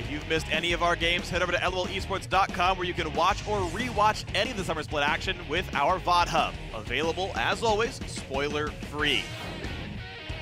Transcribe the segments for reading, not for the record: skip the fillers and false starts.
If you've missed any of our games, head over to lolesports.com where you can watch or re-watch any of the Summer Split action with our VOD Hub. Available, as always, spoiler-free.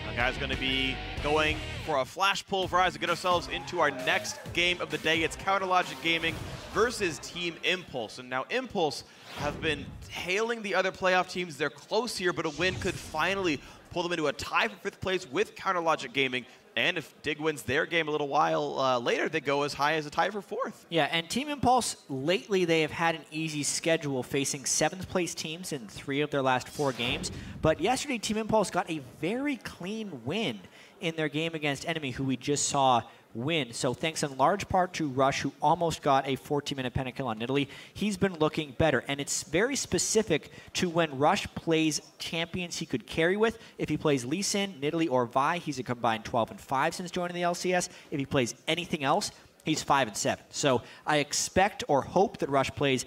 Our guys going to be going for a flash pulverize to get ourselves into our next game of the day. It's Counterlogic Gaming versus Team Impulse. And now Impulse have been hailing the other playoff teams. They're close here, but a win could finally pull them into a tie for 5th place with Counterlogic Gaming. And if Dig wins their game a little while later, they go as high as a tie for 4th. Yeah, and Team Impulse, lately they have had an easy schedule facing 7th place teams in 3 of their last 4 games. But yesterday, Team Impulse got a very clean win in their game against Enemy, who we just saw win. So thanks in large part to Rush, who almost got a 14-minute pentakill on Nidalee. He's been looking better, and it's very specific to when Rush plays champions he could carry with. If he plays Lee Sin, Nidalee, or Vi, he's a combined 12-5 since joining the LCS. If he plays anything else, he's 5-7. So I expect or hope that Rush plays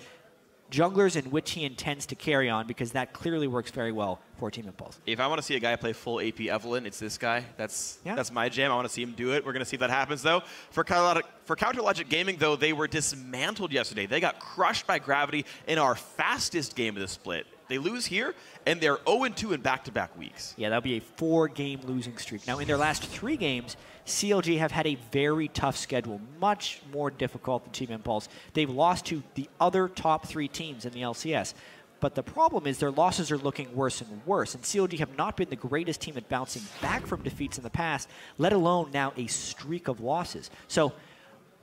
junglers in which he intends to carry on, because that clearly works very well for Team Impulse. If I want to see a guy play full AP Evelyn, it's this guy. That's my jam. I want to see him do it. We're going to see if that happens, though. For Counterlogic Gaming, though, they were dismantled yesterday. They got crushed by Gravity in our fastest game of the split. They lose here, and they're 0-2 in back-to-back weeks. Yeah, that'll be a 4-game losing streak. Now, in their last 3 games, CLG have had a very tough schedule, much more difficult than Team Impulse. They've lost to the other top 3 teams in the LCS. But the problem is their losses are looking worse and worse, and CLG have not been the greatest team at bouncing back from defeats in the past, let alone now a streak of losses. So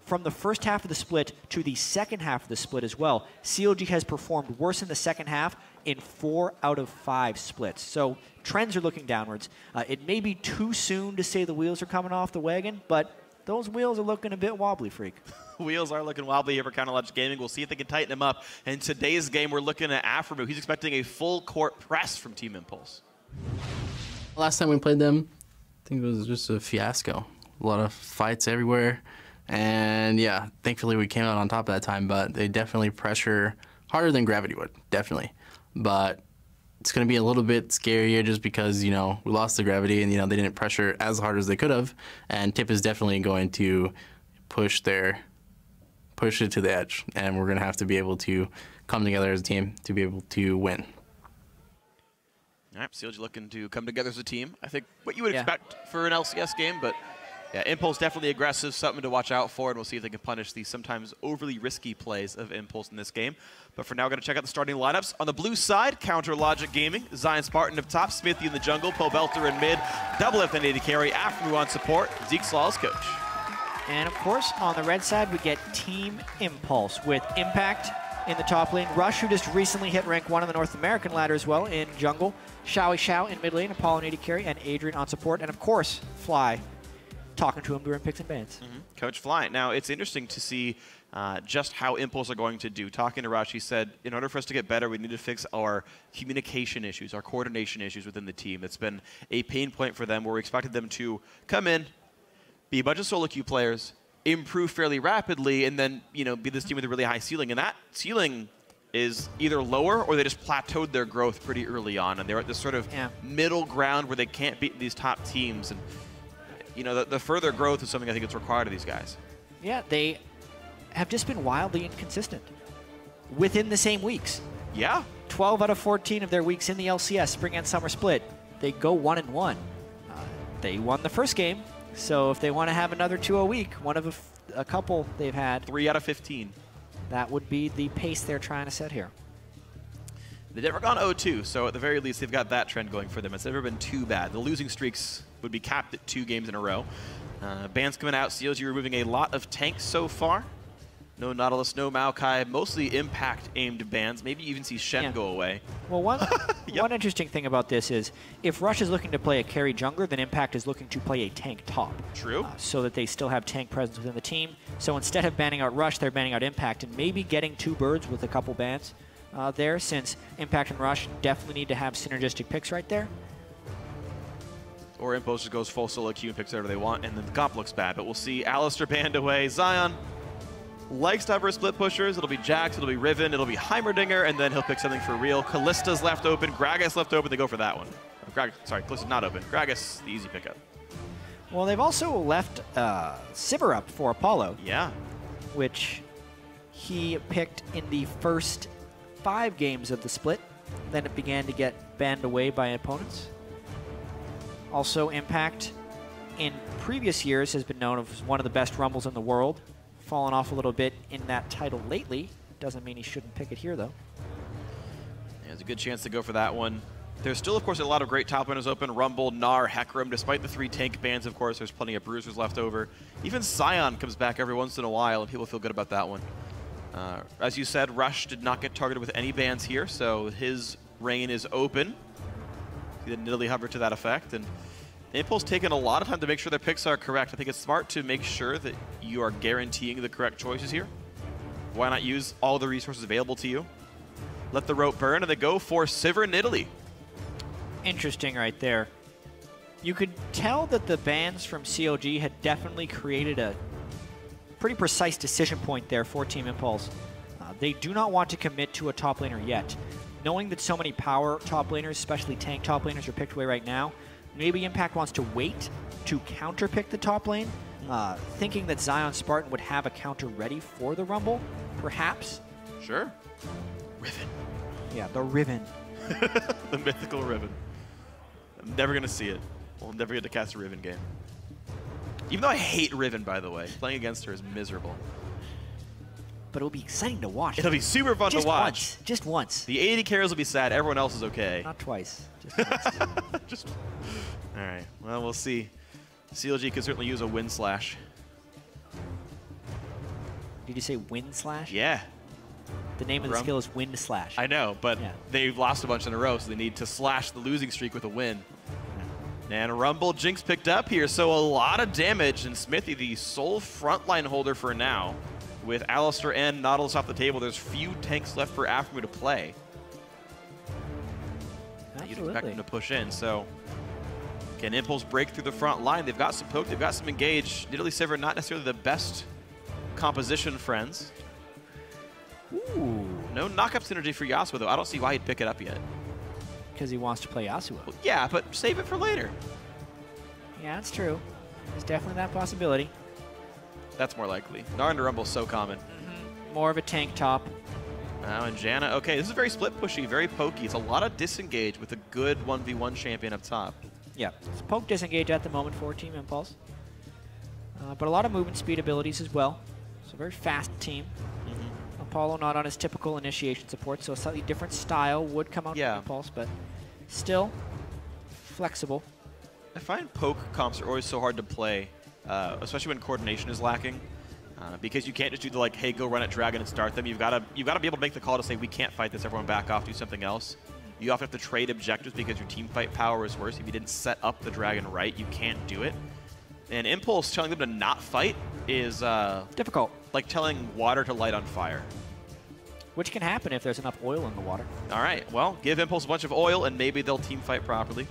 from the first half of the split to the second half of the split as well, CLG has performed worse in the second half in 4 out of 5 splits. So trends are looking downwards. It may be too soon to say the wheels are coming off the wagon, but those wheels are looking a bit wobbly, Freak. Wheels are looking wobbly here for Counterlogic Gaming. We'll see if they can tighten them up. In today's game, we're looking at Aframu. He's expecting a full court press from Team Impulse. Last time we played them, I think it was just a fiasco. A lot of fights everywhere. And yeah, thankfully we came out on top of that time, but they definitely pressure harder than Gravity would, definitely. But it's going to be a little bit scarier just because, you know, we lost to Gravity and, you know, they didn't pressure as hard as they could have. And Tip is definitely going to push it to the edge. And we're going to have to be able to come together as a team to be able to win. All right, CLG looking to come together as a team. I think what you would expect for an LCS game, but yeah, Impulse definitely aggressive, something to watch out for, and we'll see if they can punish these sometimes overly risky plays of Impulse in this game. But for now, we're going to check out the starting lineups. On the blue side, Counterlogic Gaming, Zion Spartan up top, Smithy in the jungle, Pobelter in mid, Double F and AD carry, Aframu on support, Zeke Slaw as coach. And of course, on the red side, we get Team Impulse with Impact in the top lane, Rush, who just recently hit rank 1 on the North American ladder as well in jungle, Xiao Xiao in mid lane, Apollo and AD carry, and Adrian on support, and of course, Fly talking to him during picks and bans. Coach Fly. Now, it's interesting to see just how Impulse are going to do. Talking to Rush, he said, in order for us to get better, we need to fix our communication issues, our coordination issues within the team. It's been a pain point for them where we expected them to come in, be a bunch of solo queue players, improve fairly rapidly, and then, you know, be this team with a really high ceiling. And that ceiling is either lower or they just plateaued their growth pretty early on. And they're at this sort of middle ground where they can't beat these top teams. And you know, the further growth is something I think that's required of these guys. Yeah, they have just been wildly inconsistent within the same weeks. Yeah. 12 out of 14 of their weeks in the LCS, Spring and Summer Split, they go 1-1. They won the first game, so if they want to have another 2 a week, one of a couple they've had. 3 out of 15. That would be the pace they're trying to set here. They've never gone 0-2, so at the very least, they've got that trend going for them. It's never been too bad. The losing streaks would be capped at 2 games in a row. Bans coming out, CLG removing a lot of tanks so far. No Nautilus, no Maokai, mostly impact-aimed bans. Maybe you even see Shen go away. Well, one interesting thing about this is if Rush is looking to play a carry jungler, then Impact is looking to play a tank top. True. So that they still have tank presence within the team. So instead of banning out Rush, they're banning out Impact and maybe getting 2 birds with a couple bans there, since Impact and Rush definitely need to have synergistic picks right there. Or Impulse just goes full solo queue and picks whatever they want, and then the comp looks bad. But we'll see Alistair banned away. Zion likes to have her split pushers. It'll be Jax, it'll be Riven, it'll be Heimerdinger, and then he'll pick something for real. Kallista's left open, Gragas left open, they go for that one. Sorry, Kallista's not open. Gragas, the easy pickup. Well, they've also left Sivir up for Apollo, Yeah. which he picked in the first 5 games of the split. Then it began to get banned away by opponents. Also, Impact in previous years has been known as one of the best Rumbles in the world. Fallen off a little bit in that title lately. Doesn't mean he shouldn't pick it here, though. Yeah, there's a good chance to go for that one. There's still, of course, a lot of great top winners open. Rumble, Gnar, Hecarim. Despite the 3 tank bans, of course, there's plenty of bruisers left over. Even Sion comes back every once in a while, and people feel good about that one. As you said, Rush did not get targeted with any bans here, so his reign is open. He did Nidalee hover to that effect, and Impulse taking a lot of time to make sure their picks are correct. I think it's smart to make sure that you are guaranteeing the correct choices here. Why not use all the resources available to you? Let the rope burn, and they go for Sivir Nidalee. Interesting right there. You could tell that the bans from CLG had definitely created a pretty precise decision point there for Team Impulse. They do not want to commit to a top laner yet. Knowing that so many power top laners, especially tank top laners, are picked away right now, maybe Impact wants to wait to counter-pick the top lane, thinking that Zion Spartan would have a counter ready for the Rumble, perhaps. Sure. Riven. Yeah, the Riven. The mythical Riven. I'm never going to see it. We'll never get to cast a Riven game. Even though I hate Riven, by the way. Playing against her is miserable. But it'll be exciting to watch. It'll be super fun to watch. Once. Just once. The 80 carries will be sad. Everyone else is okay. Not twice. Just once. All right. Well, we'll see. CLG could certainly use a wind slash. Did you say wind slash? Yeah. The name of the skill is wind slash. I know, but yeah. They've lost a bunch in a row, so they need to slash the losing streak with a win. And Rumble Jinx picked up here, so a lot of damage. And Smithy, the sole frontline holder for now, with Alistar and Nautilus off the table, there's few tanks left for Aphromoo to play. You'd expect them to push in, so can Impulse break through the front line? They've got some poke, they've got some engage. Nidalee Sivir, not necessarily the best composition friends. Ooh. No knockup synergy for Yasuo, though. I don't see why he'd pick it up yet. Because he wants to play Yasuo. Well, yeah, but save it for later. Yeah, that's true. There's definitely that possibility. That's more likely. Gnar into Rumble is so common. More of a tank top. Now, and Janna. Okay, this is very split pushy, very pokey. It's a lot of disengage with a good 1v1 champion up top. Yeah, it's poke disengage at the moment for Team Impulse. But a lot of movement speed abilities as well. So a very fast team. Apollo not on his typical initiation support, so a slightly different style would come out from Impulse, but still flexible. I find poke comps are always so hard to play, especially when coordination is lacking, because you can't just do the like, hey, go run at Dragon and start them. You've got to be able to make the call to say, we can't fight this, everyone back off, do something else. You often have to trade objectives because your team fight power is worse. If you didn't set up the Dragon right, you can't do it. And Impulse telling them to not fight is difficult. Like telling water to light on fire. Which can happen if there's enough oil in the water. All right, well, give Impulse a bunch of oil and maybe they'll team fight properly.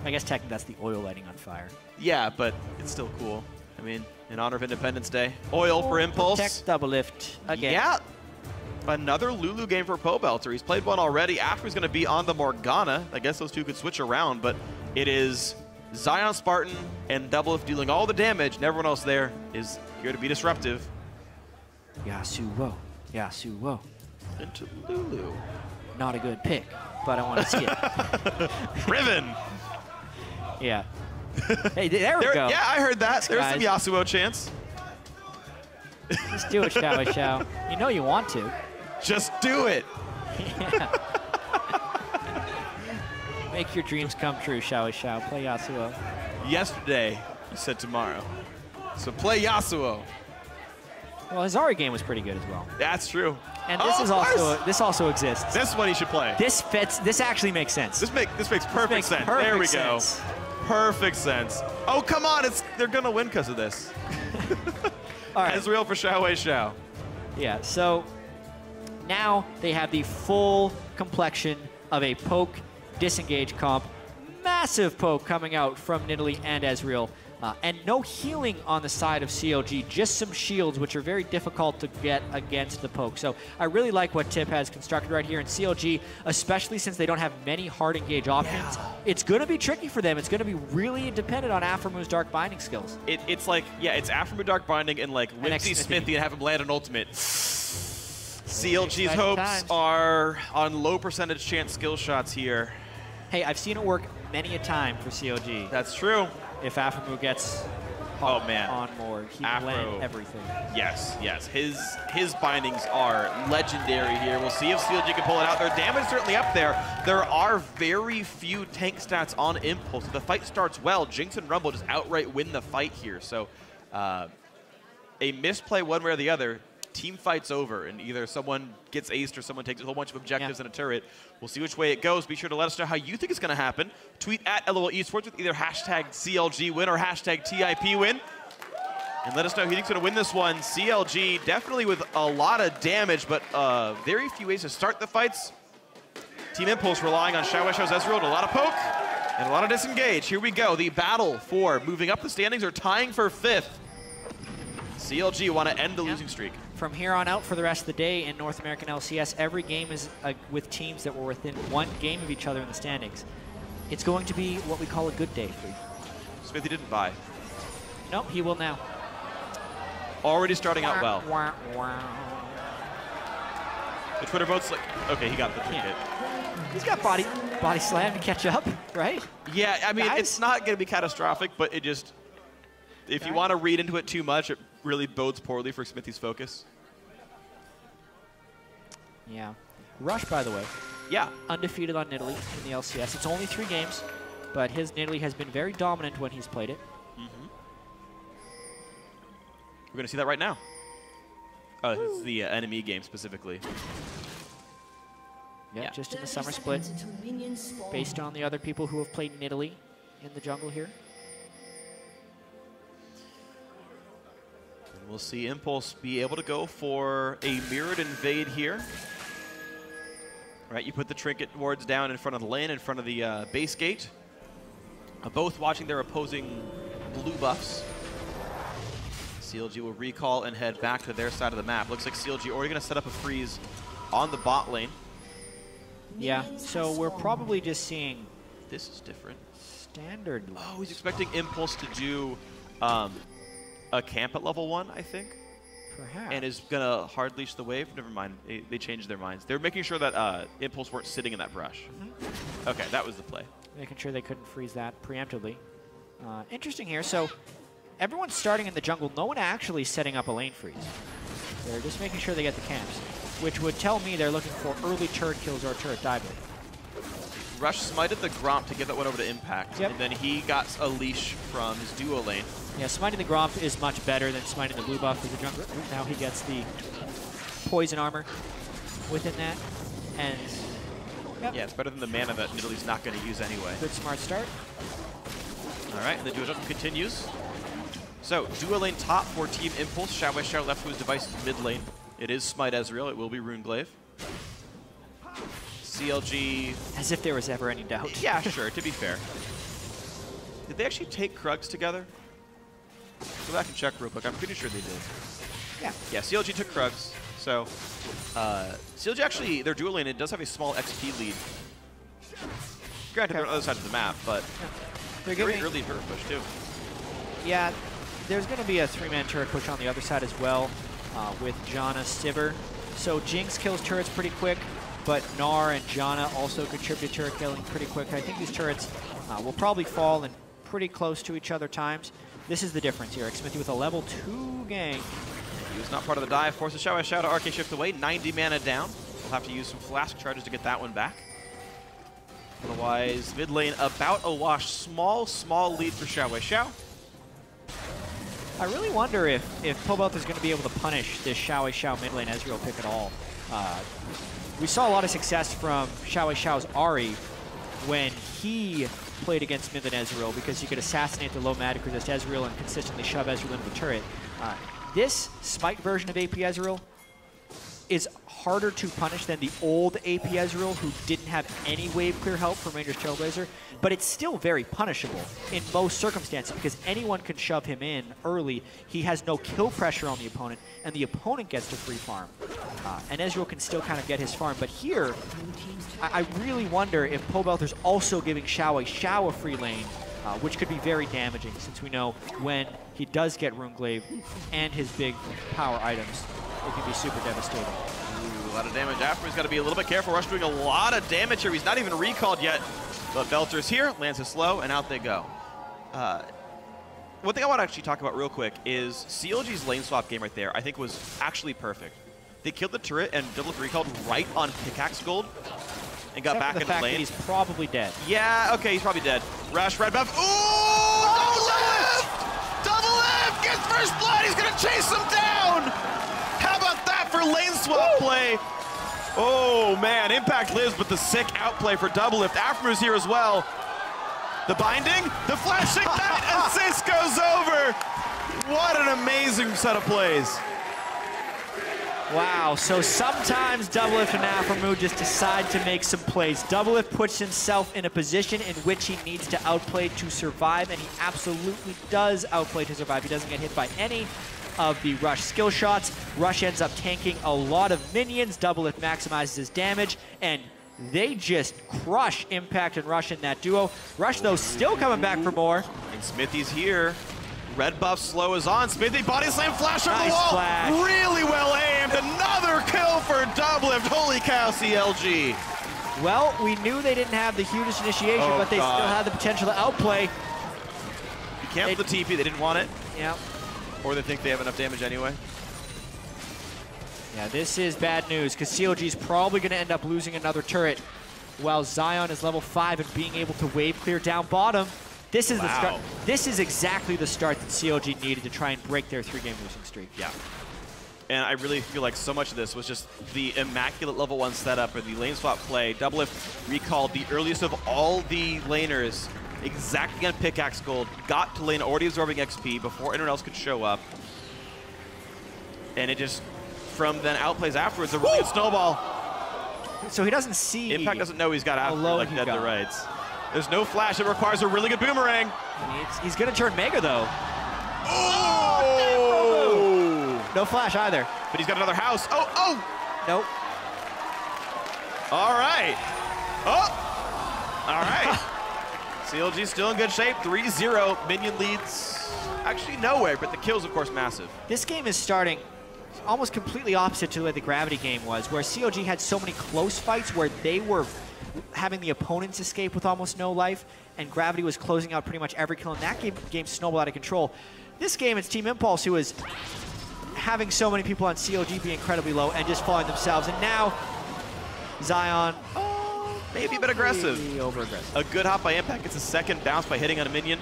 I guess technically that's the oil lighting on fire. Yeah, but it's still cool. I mean, in honor of Independence Day. Oil for Impulse. Protect double lift again. Yeah. Another Lulu game for Pobelter. He's played one already. After he's going to be on the Morgana. I guess those two could switch around, but it is Zion Spartan and Doublelift dealing all the damage, and everyone else there is here to be disruptive. Yasuo. Yasuo. Into Lulu. Not a good pick, but I want to skip. Riven. Yeah. Hey, there we go. Yeah, I heard that. There's some Yasuo chance. Just do it, Xiao Xiao. You know you want to. Just do it. Yeah. Make your dreams come true, Xiao Xiao. Play Yasuo. Yesterday, you said tomorrow. So play Yasuo. Well, his Ari game was pretty good as well. That's true. And this also exists. This one he should play. This fits. This actually makes sense. This makes perfect sense. There we go. Perfect sense. Oh, come on. They're going to win because of this. All right. Ezreal for Xiao Xiao. Yeah, so now they have the full complexion of a poke disengage comp. Massive poke coming out from Nidalee and Ezreal. And no healing on the side of CLG, just some shields, which are very difficult to get against the poke. So I really like what Tip has constructed right here in CLG, especially since they don't have many hard engage options. Yeah. It's going to be tricky for them. It's going to be really dependent on Aphromu's Dark Binding skills. It's like, yeah, it's Aphromu Dark Binding and like Whimsy Smithy and have him land an ultimate. CLG's hopes are on low percentage chance skill shots here. Hey, I've seen it work many a time for CLG. That's true. If Aphromu gets on board, he will land everything. Yes, yes. His bindings are legendary here. We'll see if CLG can pull it out. Their damage is certainly up there. There are very few tank stats on Impulse. If the fight starts well, Jinx and Rumble just outright win the fight here. So a misplay one way or the other, team fight's over, and either someone gets aced or someone takes a whole bunch of objectives in a turret. We'll see which way it goes. Be sure to let us know how you think it's going to happen. Tweet at LOL Esports with either hashtag CLG win or hashtag TIP win. And let us know who you think's going to win this one. CLG definitely with a lot of damage, but very few ways to start the fights. Team Impulse relying on Xiao's Ezreal and a lot of poke and a lot of disengage. Here we go. The battle for moving up the standings or tying for 5th. CLG want to end the losing streak. From here on out for the rest of the day in North American LCS, every game is with teams that were within 1 game of each other in the standings. It's going to be what we call a good day for you. Smithy didn't buy. Nope, he will now. Already starting out well. Wah, wah. The Twitter vote's like, okay, he got the trick hit. He's got body slam to catch up, right? Yeah, I mean, it's not going to be catastrophic, but it just, if you want to read into it too much, it really bodes poorly for Smithy's focus. Yeah. Rush, by the way. Yeah. Undefeated on Nidalee in the LCS. It's only 3 games, but his Nidalee has been very dominant when he's played it. Mm-hmm. We're going to see that right now. Oh, this is the enemy game specifically. Yeah, just in the summer split, based on the other people who have played Nidalee in the jungle here. And we'll see Impulse be able to go for a mirrored invade here. All right, you put the trinket wards down in front of the lane, in front of the base gate. Both watching their opposing blue buffs. CLG will recall and head back to their side of the map. Looks like CLG already going to set up a freeze on the bot lane. Yeah, so we're probably just seeing... This is different. Standard. Oh, he's expecting Impulse to do a camp at level 1, I think. Perhaps. And is going to hard leash the wave. Never mind. They changed their minds. They're making sure that Impulse weren't sitting in that brush. Mm-hmm. Okay, that was the play. Making sure they couldn't freeze that preemptively. Interesting here. So everyone's starting in the jungle. No one actually setting up a lane freeze. They're just making sure they get the camps, which would tell me they're looking for early turret kills or turret dive. Rush smited the Gromp to give that one over to Impact, yep. And then he got a leash from his duo lane. Yeah, smiting the Gromp is much better than smiting the blue buff as a jungler. Now he gets the poison armor within that, and yep. Yeah, it's better than the mana that Nidalee's not going to use anyway. Good smart start. All right, and the duo jump continues. So, duo lane top for Team Impulse. Xiao left to his device mid lane. It is Smite Ezreal. It will be Rune Glaive. CLG... As if there was ever any doubt. Yeah, sure, to be fair. Did they actually take Krugs together? Go back and check real quick. I'm pretty sure they did. Yeah. Yeah, CLG took Krugs. So, CLG actually, their duo lane, it does have a small XP lead. Granted, they're on the other side of the map, but they're very early turret push, too. Yeah, there's going to be a 3-man turret push on the other side as well with Janna Sivir. So Jinx kills turrets pretty quick, but Gnar and Janna also contribute to turret killing pretty quick. I think these turrets will probably fall in pretty close to each other times. This is the difference here. Smithy with a level 2 gank. He was not part of the dive. Forces Xiao to RK shift away. 90 mana down. We'll have to use some flask charges to get that one back. Otherwise, mid lane about a wash. Small lead for Xiao. I really wonder if Pobelth is going to be able to punish this Xiao mid lane Ezreal pick at all. We saw a lot of success from Xiao's Ahri when he played against mid lane Ezreal because he could assassinate the low magic resist Ezreal and consistently shove Ezreal into the turret. This Smite version of AP Ezreal is harder to punish than the old AP Ezreal, who didn't have any wave clear help from Rangers Trailblazer, but it's still very punishable in most circumstances because anyone can shove him in early. He has no kill pressure on the opponent, and the opponent gets to free farm. And Ezreal can still kind of get his farm, but here, I really wonder if Pobelter's also giving Xiao a free lane, which could be very damaging since we know when he does get Runeglaive and his big power items, it can be super devastating. Ooh, a lot of damage after. He's got to be a little bit careful. Rush doing a lot of damage here. He's not even recalled yet, but Belter's here, lands a slow, and out they go. One thing I want to actually talk about real quick is CLG's lane swap game right there, I think was actually perfect. They killed the turret and Doublelift recalled right on Pickaxe Gold and got back into the lane. That he's probably dead. Yeah, okay, he's probably dead. Rush, red buff. Ooh! Double lift! Gets first blood! He's gonna chase him down! How about that for lane swap play? Oh man, Impact lives, but the sick outplay for Doublelift. Aftermoon's here as well. The binding, the flashing knight assist goes over! What an amazing set of plays. Wow, so sometimes Doublelift and Aftermoon just decide to make some plays. Doublelift puts himself in a position in which he needs to outplay to survive, and he absolutely does outplay to survive. He doesn't get hit by any of the Rush skill shots. Rush ends up tanking a lot of minions. Doublelift maximizes his damage, and they just crush Impact and Rush in that duo. Rush, though, still coming back for more. And Smithy's here. Red buff slow is on. Smithy body slam flash on the wall. Flash. Really well aimed. Another kill for Doublelift. Holy cow, CLG. Well, we knew they didn't have the hugest initiation, but they still had the potential to outplay. You cancel the TP. They didn't want it. Yeah. Or they think they have enough damage anyway. Yeah, this is bad news because CLG's probably going to end up losing another turret while Zion is level 5 and being able to wave clear down bottom. This is the start. This is exactly the start that CLG needed to try and break their 3-game losing streak. Yeah. And I really feel like so much of this was just the immaculate level 1 setup or the lane swap play. Doublelift recalled the earliest of all the laners exactly on Pickaxe Gold, got to lane already absorbing XP before anyone else could show up. And it just, from then outplays afterwards, a really good snowball. So he doesn't see. Impact doesn't know he's got after, like dead to rights. There's no flash. It requires a really good boomerang. He's going to turn Mega, though. Oh! No flash either. But he's got another house. Oh! Nope. All right. Oh! All right. CLG still in good shape. 3-0. Minion leads actually nowhere, but the kill's, of course, massive. This game is starting almost completely opposite to the way the Gravity game was, where CLG had so many close fights where they were having the opponents escape with almost no life, and Gravity was closing out pretty much every kill, and that game snowballed out of control. This game, it's Team Impulse who is having so many people on CLG be incredibly low and just falling themselves, and now Zion, maybe a bit aggressive. Over-aggressive. A good hop by Impact gets a second bounce by hitting on a minion.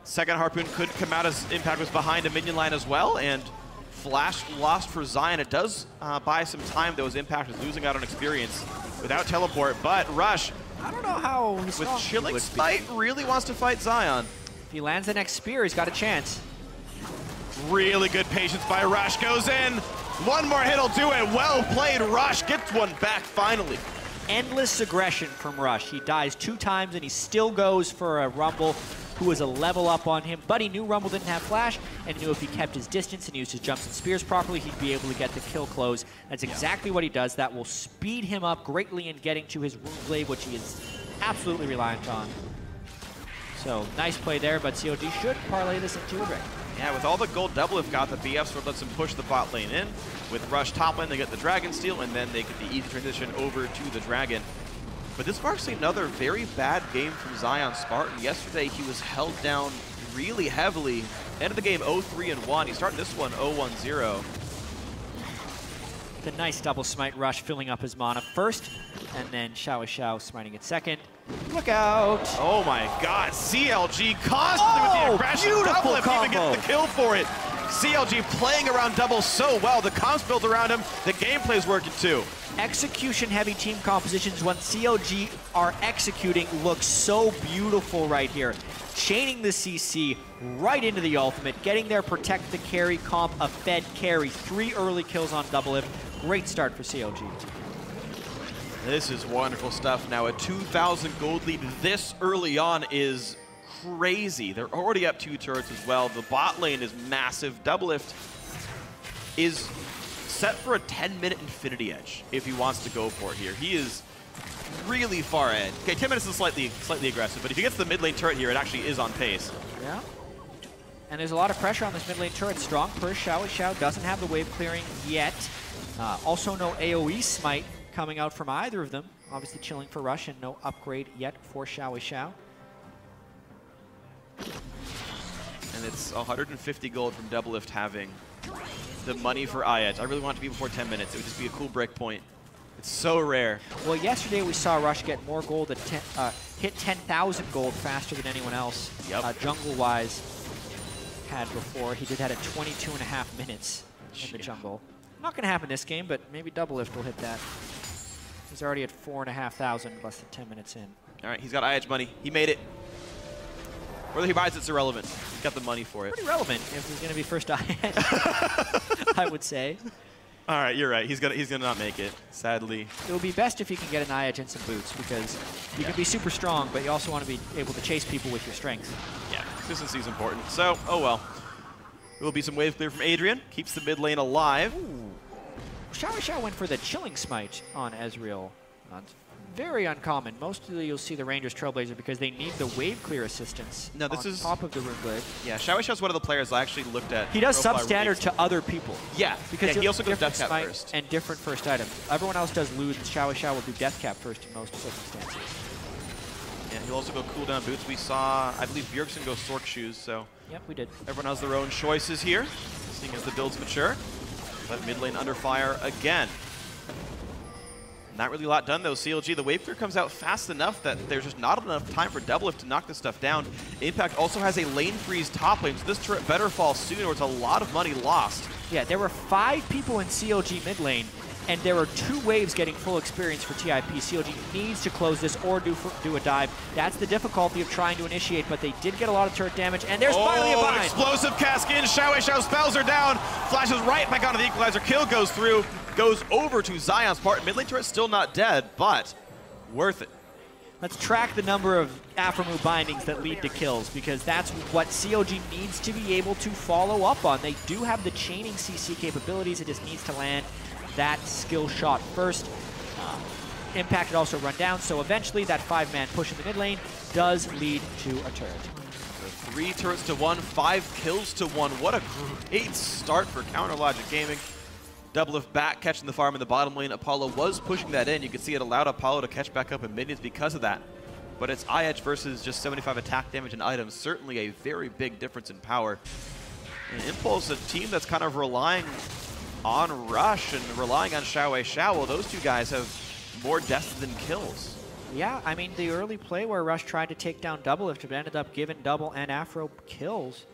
Second Harpoon could come out as Impact was behind a minion line as well, and flash lost for Zion. It does buy some time, though, as Impact is losing out on experience without teleport, but Rush, I don't know how with Chilling Spite, really wants to fight Zion. If he lands the next spear, he's got a chance. Really good patience by Rush, goes in. One more hit will do it. Well played, Rush gets one back finally. Endless aggression from Rush. He dies 2 times and he still goes for a Rumble, who was a level up on him, but he knew Rumble didn't have flash, and he knew if he kept his distance and used his jumps and spears properly, he'd be able to get the kill close. That's exactly what he does. That will speed him up greatly in getting to his Runeglaive, which he is absolutely reliant on. So, nice play there, but CLG should parlay this into a break. Yeah, with all the gold Doublelift got, the BF sort of lets him push the bot lane in. With Rush top lane, they get the Dragon Steal, and then they get the easy transition over to the Dragon. But this marks another very bad game from Zion Spartan. Yesterday, he was held down really heavily. End of the game 0-3-1. He's starting this one 0-1-0. The nice double smite Rush filling up his mana first, and then Xiao smiting it second. Look out! Oh my god, CLG constantly with the aggression. Doublelift even gets the kill for it. CLG playing around double so well. The comp's built around him. The gameplay's working too. Execution-heavy team compositions when CLG are executing look so beautiful right here. Chaining the CC right into the ultimate, getting their protect the carry comp, a fed carry, 3 early kills on Doublelift, great start for CLG. This is wonderful stuff. Now a 2,000 gold lead this early on is crazy. They're already up 2 turrets as well. The bot lane is massive. Doublelift is set for a 10-minute Infinity Edge if he wants to go for it here. He is really far ahead. Okay, 10 minutes is slightly aggressive, but if he gets the mid lane turret here, it actually is on pace. Yeah. And there's a lot of pressure on this mid lane turret. Strong push. Xiao doesn't have the wave clearing yet. Also no AoE smite coming out from either of them. Obviously chilling for Rush, and no upgrade yet for Xiao. And it's 150 gold from Doublelift having the money for IEdge. I really want it to be before 10 minutes. It would just be a cool break point. It's so rare. Well, yesterday we saw Rush get more gold, at hit 10,000 gold faster than anyone else, jungle-wise, had before. He did that at 22.5 minutes in the jungle. Not going to happen this game, but maybe Doublelift will hit that. He's already at 4,500 less than 10 minutes in. All right, he's got IEdge money. He made it. Whether he buys it's irrelevant. He's got the money for it. Pretty relevant if he's going to be first IEdge, I would say. All right, you're right. He's gonna not make it, sadly. It would be best if you can get an IEdge and some boots, because you can be super strong, but you also want to be able to chase people with your strength. Yeah, consistency is important. So, oh well. There will be some wave clear from Adrian. Keeps the mid lane alive. Xiao went for the chilling smite on Ezreal. Very uncommon. Mostly you'll see the Rangers Trailblazer because they need the wave clear assistance no, this on is top of the Rune Blade. Yeah, Xiao's one of the players I actually looked at. He does substandard to other people. Yeah, because he also goes death cap smite first. And different first items. Everyone else does loot, and Xiao will do death cap first in most circumstances. Yeah, he'll also go cooldown boots. We saw, I believe, Bjergsen go Sork shoes, so yep, we did. Everyone has their own choices here, seeing as the builds mature. But mid lane under fire again. Not really a lot done though. CLG, the wave clear comes out fast enough that there's just not enough time for Doublelift to knock this stuff down. Impact also has a lane freeze top lane, so this turret better fall soon or it's a lot of money lost. Yeah, there were 5 people in CLG mid lane, and there were 2 waves getting full experience for TIP. CLG needs to close this or do a dive. That's the difficulty of trying to initiate, but they did get a lot of turret damage, and there's finally a bind. Explosive cask in. Xiao spells her down, flashes right back onto the equalizer. Kill goes through, goes over to Zion's part. Mid lane turret still not dead, but worth it. Let's track the number of Aphromoo bindings that lead to kills, because that's what CLG needs to be able to follow up on. They do have the chaining CC capabilities. It just needs to land that skill shot first. Impact had also run down, so eventually that 5-man push in the mid lane does lead to a turret. So 3 turrets to 1, 5 kills to 1. What a great start for Counter Logic Gaming. Doublelift back, catching the farm in the bottom lane. Apollo was pushing that in. You can see it allowed Apollo to catch back up in minions because of that. But it's IEdge versus just 75 attack damage and items. Certainly a very big difference in power. And Impulse, a team that's kind of relying on Rush and relying on Xiao. Those two guys have more deaths than kills. Yeah, I mean, the early play where Rush tried to take down Doublelift, but ended up giving Double and Afro kills.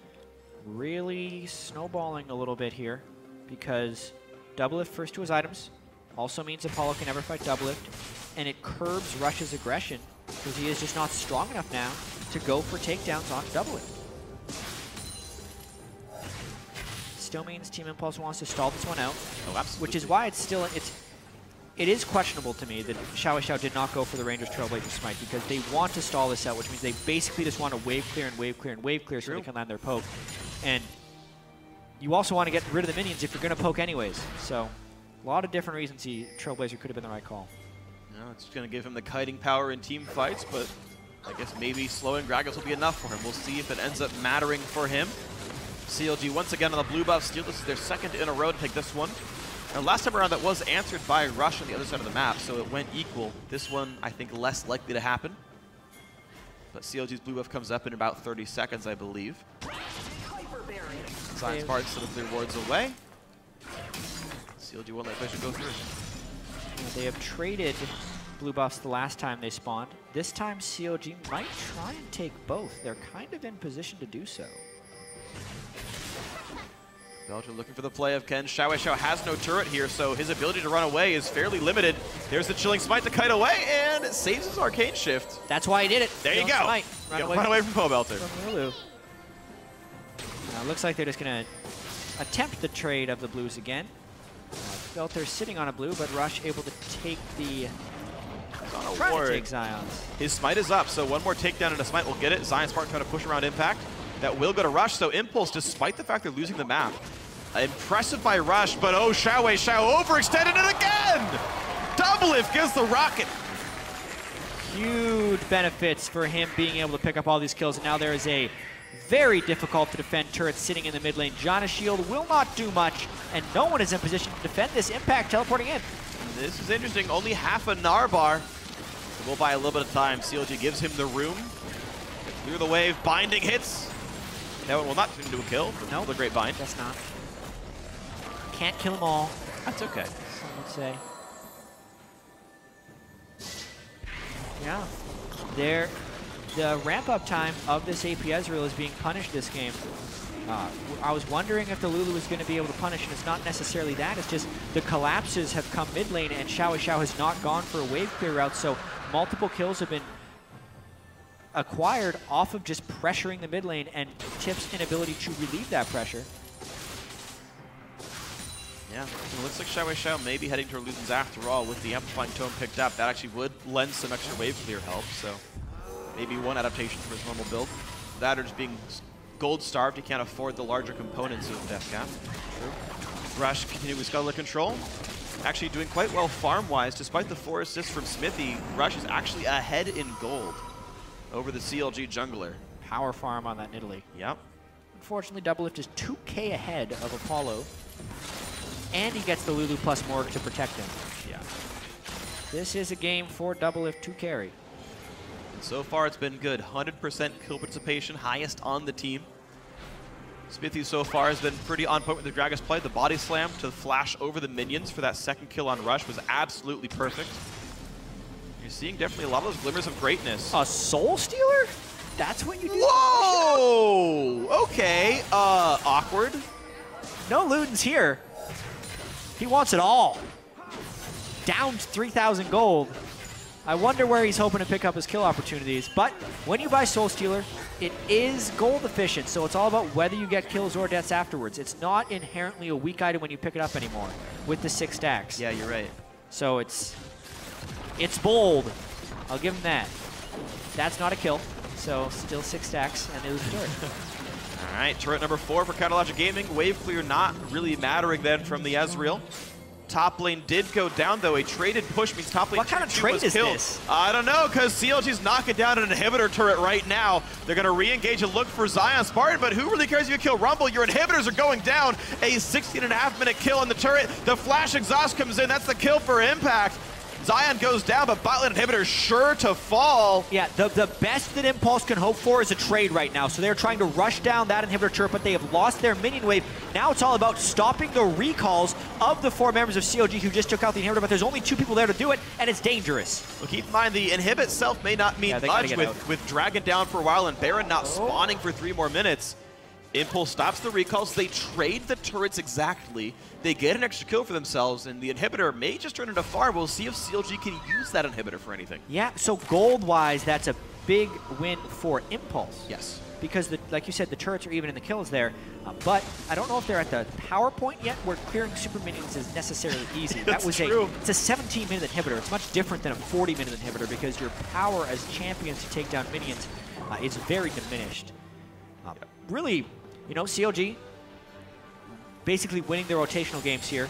Really snowballing a little bit here, because Doublelift first to his items also means Apollo can never fight Doublelift, and it curbs Rush's aggression because he is just not strong enough now to go for takedowns on Doublelift. Still means Team Impulse wants to stall this one out, which is why it is questionable to me that Xiao did not go for the Rangers Trailblazer Smite, because they want to stall this out, which means they basically just want to wave clear and wave clear and wave clear so they can land their poke. And you also want to get rid of the minions if you're going to poke anyways. So a lot of different reasons Trailblazer could have been the right call. No, it's going to give him the kiting power in team fights, but I guess maybe slowing Gragas will be enough for him. We'll see if it ends up mattering for him. CLG once again on the blue buff steal. This is their second in a row to take this one. And last time around that was answered by Rush on the other side of the map, so it went equal. This one, I think, less likely to happen. But CLG's blue buff comes up in about 30 seconds, I believe. Science part instead of their wards away. CLG won't let Bishop go through. They have traded blue buffs the last time they spawned. This time CLG might try and take both. They're kind of in position to do so. Belgium looking for the play of Ken. Xiao has no turret here, so his ability to run away is fairly limited. There's the Chilling Smite to kite away, and it saves his Arcane Shift. That's why he did it. There you go. Run away from Pobelter. Looks like they're just going to attempt the trade of the blues again. Belter sitting on a blue, but Rush able to take the... On a trying ward. to take Zion's. His smite is up, so one more takedown and a smite will get it. Zion Spartan trying to push around Impact. That will go to Rush, so Impulse, despite the fact they're losing the map, impressive by Rush, but oh, Xiao overextended it again! Doublelift gives the rocket. Huge benefits for him being able to pick up all these kills, and now there is a very difficult to defend turret sitting in the mid lane. Janna's shield will not do much, and no one is in position to defend this. Impact teleporting in. This is interesting, only half a Narbar. We'll buy a little bit of time. CLG gives him the room. Clear the wave, binding hits. That one will not turn into a kill. No, the great bind. That's not. Can't kill them all. That's okay. Some would say. Yeah. The ramp-up time of this AP Ezreal is being punished this game. I was wondering if the Lulu was going to be able to punish, and it's not necessarily that. It's just the collapses have come mid lane, and Xiao has not gone for a wave clear route, so multiple kills have been acquired off of just pressuring the mid lane and Tip's inability to relieve that pressure. Yeah, it looks like Xiao may be heading to Luden's after all with the Amplifying Tome picked up. That actually would lend some extra wave clear help, so maybe one adaptation for his normal build. That or just being gold starved, he can't afford the larger components of Death Cap. True. Rush continuing with Scuttler control. Actually doing quite well farm-wise. Despite the 4 assists from Smithy, Rush is actually ahead in gold over the CLG jungler. Power farm on that Nidalee. Yep. Unfortunately, Doublelift is 2k ahead of Apollo, and he gets the Lulu plus Morg to protect him. Yeah. This is a game for Doublelift to carry. And so far it's been good. 100% kill participation, highest on the team. Smithy so far has been pretty on point with the Gragas play. The body slam to flash over the minions for that second kill on Rush was absolutely perfect. You're seeing definitely a lot of those glimmers of greatness. A Soul Stealer? That's what you do? Whoa! Okay, awkward. No Luden's here. He wants it all. Down 3,000 gold. I wonder where he's hoping to pick up his kill opportunities. But when you buy Soul Stealer, it is gold efficient, so it's all about whether you get kills or deaths afterwards. It's not inherently a weak item when you pick it up anymore with the 6 stacks. Yeah, you're right. So it's bold. I'll give him that. That's not a kill, so still 6 stacks, and it was a turret. All right, turret number 4 for Catalogic Gaming. Wave clear not really mattering then from the Ezreal. Top lane did go down, though. A traded push means top lane What kind of trade is killed. this? I don't know, because CLG's knocking down an inhibitor turret right now. They're going to re-engage and look for Zion Spartan, but who really cares if you kill Rumble? Your inhibitors are going down. A 16.5-minute kill on the turret. The flash exhaust comes in. That's the kill for Impact. Zion goes down, but bot lane inhibitor sure to fall. Yeah, the best that Impulse can hope for is a trade right now. So they're trying to rush down that inhibitor turret, but they have lost their minion wave. Now it's all about stopping the recalls of the 4 members of CLG who just took out the inhibitor, but there's only 2 people there to do it, and it's dangerous. Well, keep in mind, the inhibit itself may not mean much with Dragon down for a while and Baron not spawning for 3 more minutes. Impulse stops the recalls. They trade the turrets exactly. They get an extra kill for themselves, and the inhibitor may just turn into farm. We'll see if CLG can use that inhibitor for anything. Yeah, so gold-wise, that's a big win for Impulse. Yes. Because, like you said, the turrets are even in the kills there. But I don't know if they're at the power point yet where clearing super minions is necessarily easy. That's It's a 17-minute inhibitor. It's much different than a 40-minute inhibitor because your power as champions to take down minions is very diminished. Really, you know, CLG basically winning their rotational games here.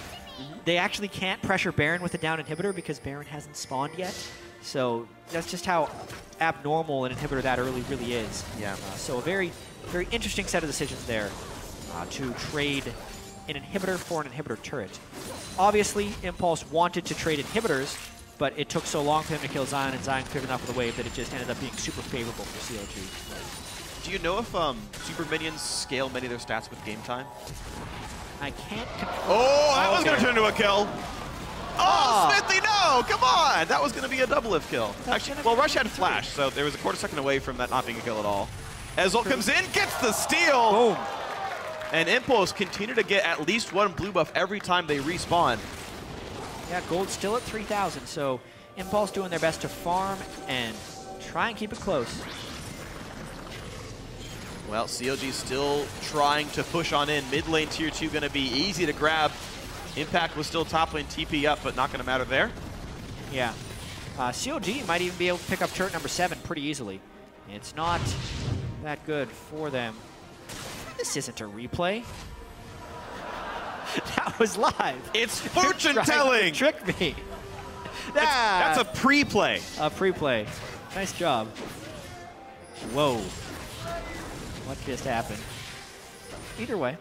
They actually can't pressure Baron with a down inhibitor because Baron hasn't spawned yet. So that's just how abnormal an inhibitor that early really is. Yeah. So a very, very interesting set of decisions there to trade an inhibitor for an inhibitor turret. Obviously, Impulse wanted to trade inhibitors, but it took so long for him to kill Zion, and Zion cleared enough of the wave that it just ended up being super favorable for CLG. Do you know if super minions scale many of their stats with game time? I can't confirm. Oh, that was going to turn into a kill. Oh, Smithy, no! Come on! That was going to be a double-lift kill. Actually, well, Rush had flash, so there was a quarter second away from that not being a kill at all. Ezreal comes in, gets the steal! Boom. And Impulse continue to get at least 1 blue buff every time they respawn. Yeah, gold's still at 3,000, so Impulse doing their best to farm and try and keep it close. Well, CLG still trying to push on in. Mid lane tier 2 going to be easy to grab. Impact was still top lane TP up, but not going to matter there. Yeah. CLG might even be able to pick up turret number 7 pretty easily. It's not that good for them. This isn't a replay. That was live. It's fortune telling. Trick me. That's a pre-play. A pre-play. Nice job. Whoa. What just happened? Either way.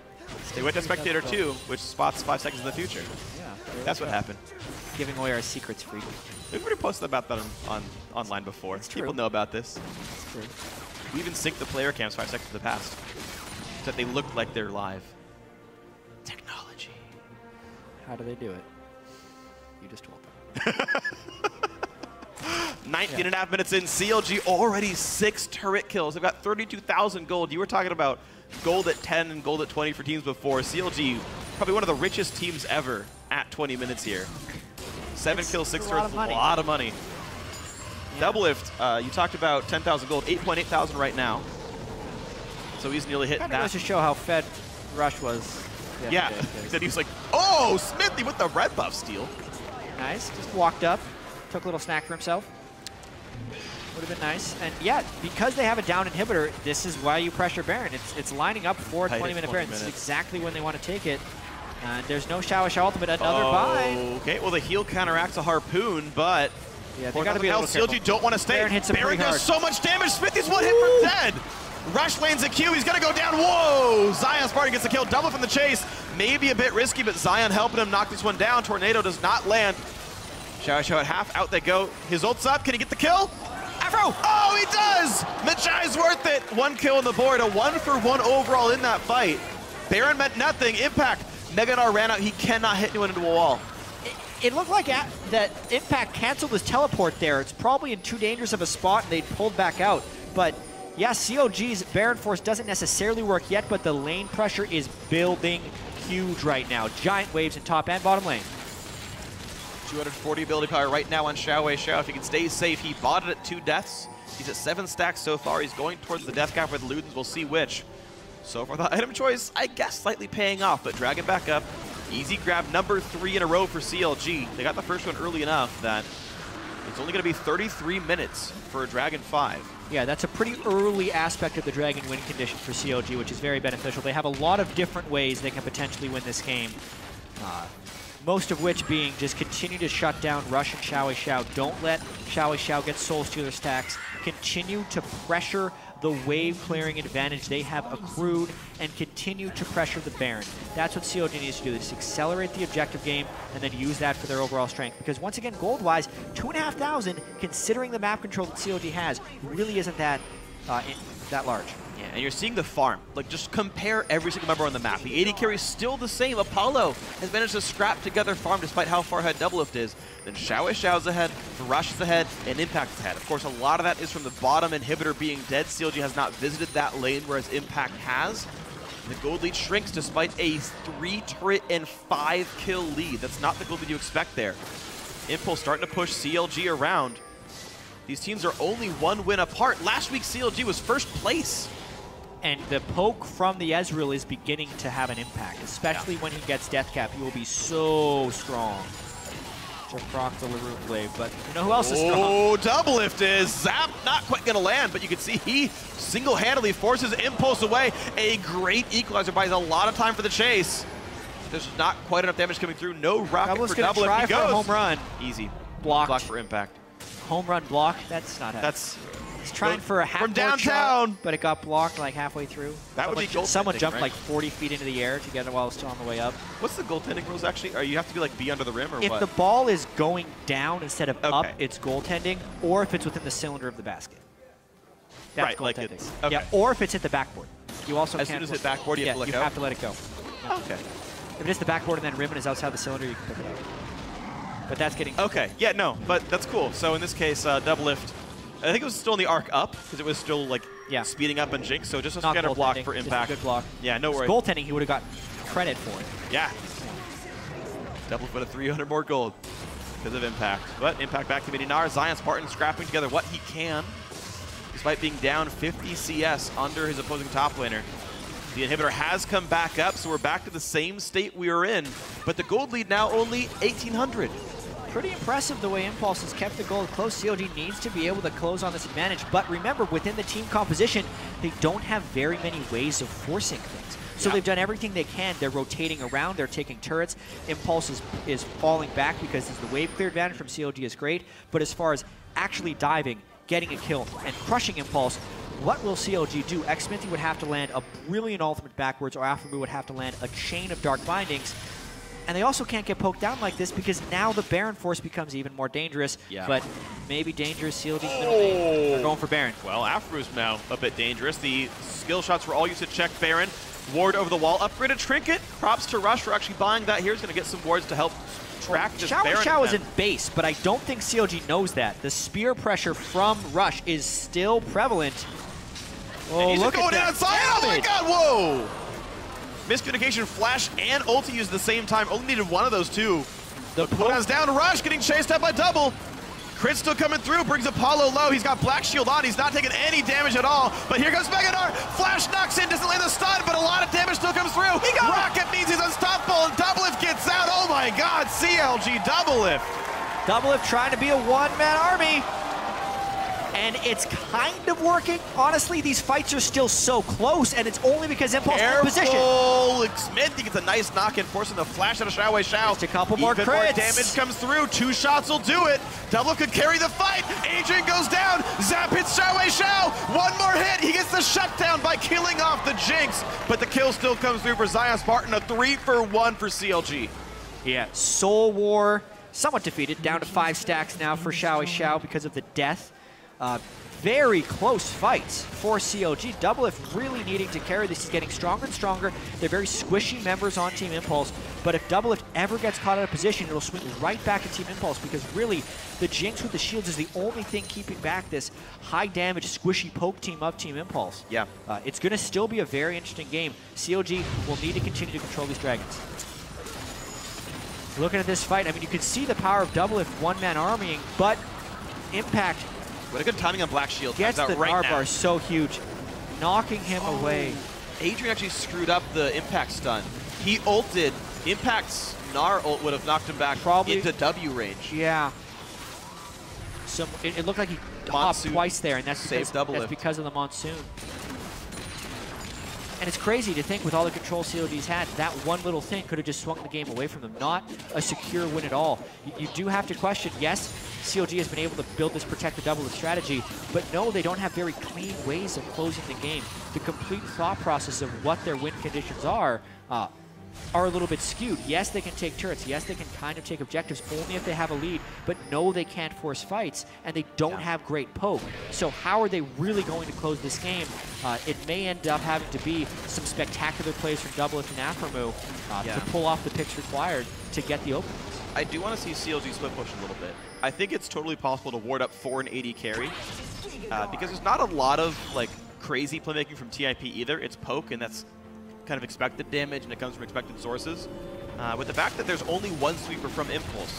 They went to Spectator 2, which spots 5 seconds in the future. Yeah. That's what happened. Giving away our secrets free. We've already posted about that online before. People know about this. That's true. We even synced the player cams 5 seconds in the past, so that they look like they're live. Technology. How do they do it? You just told them. 19.5 minutes in, CLG already 6 turret kills. They've got 32,000 gold. You were talking about gold at 10 and gold at 20 for teams before. CLG, probably one of the richest teams ever at 20 minutes here. 7 kills, 6 turrets, a lot of money. Yeah. Doublelift, you talked about 10,000 gold, 8.8 thousand right now. So he's nearly hit that. That goes to show how fed Rush was. Yeah, then he was like, oh, Smithy with the red buff steal. Nice, just walked up, took a little snack for himself. Would have been nice. And yeah, because they have a down inhibitor, this is why you pressure Baron. It's lining up for a 20-minute Baron. This is exactly when they want to take it. There's no Shower ultimate, another buy. Okay, well the heal counteracts a harpoon, but yeah, they got to be a little careful. CLG don't want to stay. Baron hits him Baron pretty hard. does so much damage. Smithy's one hit from dead. Rush lanes a Q. He's going to go down. Whoa! Zion Spartan gets the kill. Double from the chase. Maybe a bit risky, but Zion helping him knock this one down. Tornado does not land. Show at half. Out they go. His ult's up. Can he get the kill? Afro! Oh, he does! Machai's worth it. 1 kill on the board. A 1-for-1 overall in that fight. Baron meant nothing. Impact. Meganar ran out. He cannot hit anyone into a wall. It looked like that Impact canceled his teleport there. It's probably in too dangerous of a spot, and they pulled back out. But yeah, CLG's Baron Force doesn't necessarily work yet, but the lane pressure is building huge right now. Giant waves in top and bottom lane. 240 ability power right now on Xiao. If he can stay safe, he bought it at 2 deaths. He's at 7 stacks so far. He's going towards the death cap with Ludens. We'll see which. So far, the item choice, I guess, slightly paying off, but Dragon back up. Easy grab, number 3 in a row for CLG. They got the first one early enough that it's only going to be 33 minutes for a Dragon 5. Yeah, that's a pretty early aspect of the Dragon win condition for CLG, which is very beneficial. They have a lot of different ways they can potentially win this game. Most of which being just continue to shut down Rush and Xiao. Don't let Xiao get soul stealer stacks. Continue to pressure the wave clearing advantage they have accrued and continue to pressure the Baron. That's what CLG needs to do. They just accelerate the objective game and then use that for their overall strength. Because once again, gold-wise, 2,500, considering the map control that CLG has, really isn't that large. Yeah, and you're seeing the farm. Like, just compare every single member on the map. The AD carry is still the same. Apollo has managed to scrap together farm despite how far ahead Doublelift is. Then Xiao's ahead, Rush is ahead, and Impact is ahead. Of course, a lot of that is from the bottom inhibitor being dead. CLG has not visited that lane, whereas Impact has. The gold lead shrinks despite a 3 turret and 5 kill lead. That's not the gold lead you expect there. Impulse starting to push CLG around. These teams are only 1 win apart. Last week, CLG was first place. And the poke from the Ezreal is beginning to have an impact, especially when he gets Death Cap. He will be so strong. Just proc the Root Blade, but you know who else is strong? Oh, Doublelift is Zap, not quite going to land, but you can see he single-handedly forces Impulse away. A great equalizer, buys a lot of time for the chase. There's not quite enough damage coming through. No rocket for Doublelift. He goes. For a home run. Easy. Blocked. Block for Impact. Home run block? That's not happening. He's trying for a half from downtown, shot, but it got blocked like halfway through. That would be goaltending. Someone jumped right? like 40 feet into the air to get it while it's still on the way up. What's the goaltending rules actually? Are you have to be like be under the rim or if what? If the ball is going down instead of up, it's goaltending, or if it's within the cylinder of the basket. That's goaltending. Like yeah, or if it's hit the backboard. You also as soon as it's backboard, you have to let go. You have to let it go. Yeah. Okay. If it is the backboard and then rim is outside the cylinder, you can pick it up. But that's getting okay. Yeah, no, but that's cool. So in this case, Doublelift. I think it was still in the arc up because it was still like speeding up and Jinx, so just a standard block for Impact. Just a good block. Yeah, no worries. Goaltending, he would have got credit for it. Yeah. Doublelift with a 300 more gold because of Impact. But Impact back to Midinar. Zion Spartan scrapping together what he can despite being down 50 CS under his opposing top laner. The inhibitor has come back up, so we're back to the same state we were in, but the gold lead now only 1,800. Pretty impressive the way Impulse has kept the gold close. CLG needs to be able to close on this advantage, but remember, within the team composition, they don't have very many ways of forcing things. So they've done everything they can. They're rotating around, they're taking turrets. Impulse is falling back because the wave clear advantage from CLG is great, but as far as actually diving, getting a kill, and crushing Impulse, what will CLG do? Xmithy would have to land a brilliant ultimate backwards, or Aphromoo would have to land a chain of dark bindings. And they also can't get poked down like this because now the Baron Force becomes even more dangerous. Yeah. But maybe dangerous CLG's middle lane. They're going for Baron. Well, Aphromoo's now a bit dangerous. The skill shots were all used to check Baron. Ward over the wall, upgraded Trinket. Props to Rush for actually buying that here. He's going to get some wards to help track this Baron. Xiao is in base, but I don't think CLG knows that. The spear pressure from Rush is still prevalent. Oh, he's look going at outside. Oh my god, whoa! Miscommunication, flash and ulti used at the same time. Only needed one of those two. The cooldown's down. Rush getting chased up by double. Crit still coming through, brings Apollo low. He's got Black Shield on. He's not taking any damage at all. But here comes Megadar. Flash knocks in, doesn't land the stun, but a lot of damage still comes through. Rocket means he's unstoppable, and Doublelift gets out. Oh my god, CLG Doublelift. Doublelift trying to be a one-man army. And it's kind of working. Honestly, these fights are still so close, and it's only because Impulse is in position. Smith, he gets a nice knock-in, forcing the flash out of Xiao Xiao. Just a couple more crits. More damage comes through. 2 shots will do it. Double could carry the fight. Adrian goes down. Zap hits Xiao Xiao. One more hit. He gets the shutdown by killing off the Jinx, but the kill still comes through for Zion Spartan. A 3-for-1 for CLG. Yeah, Soul War somewhat defeated. Down to 5 stacks now for Xiao Xiao because of the death. Very close fights for CLG. Doublelift really needing to carry this. He's getting stronger and stronger. They're very squishy members on Team Impulse, but if Doublelift ever gets caught out of position, it'll swing right back at Team Impulse because really, the Jinx with the shields is the only thing keeping back this high damage, squishy poke team of Team Impulse. Yeah. It's going to still be a very interesting game. CLG will need to continue to control these dragons. Looking at this fight, I mean, you can see the power of Doublelift one-man armying, but Impact what a good timing on Black Shield. Gets the Gnar bar so huge, knocking him away. Adrian actually screwed up the Impact stun. He ulted. Impact's Gnar ult would have knocked him back probably into W range. Yeah. So it looked like he hopped twice there, and that's because of the Monsoon. And it's crazy to think with all the control CLG's had, that one little thing could have just swung the game away from them. Not a secure win at all. You do have to question, yes, CLG has been able to build this protect the Doublelift strategy, but no, they don't have very clean ways of closing the game. The complete thought process of what their win conditions are a little bit skewed. Yes, they can take turrets. Yes, they can kind of take objectives only if they have a lead, but no, they can't force fights, and they don't have great poke. So how are they really going to close this game? It may end up having to be some spectacular plays from Doublelift and Aphromoo to pull off the picks required to get the openings. I do want to see CLG split push a little bit. I think it's totally possible to ward up 4 and 80 carry because there's not a lot of like crazy playmaking from TIP either. It's poke, and that's kind of expected damage, and it comes from expected sources. With the fact that there's only one sweeper from Impulse,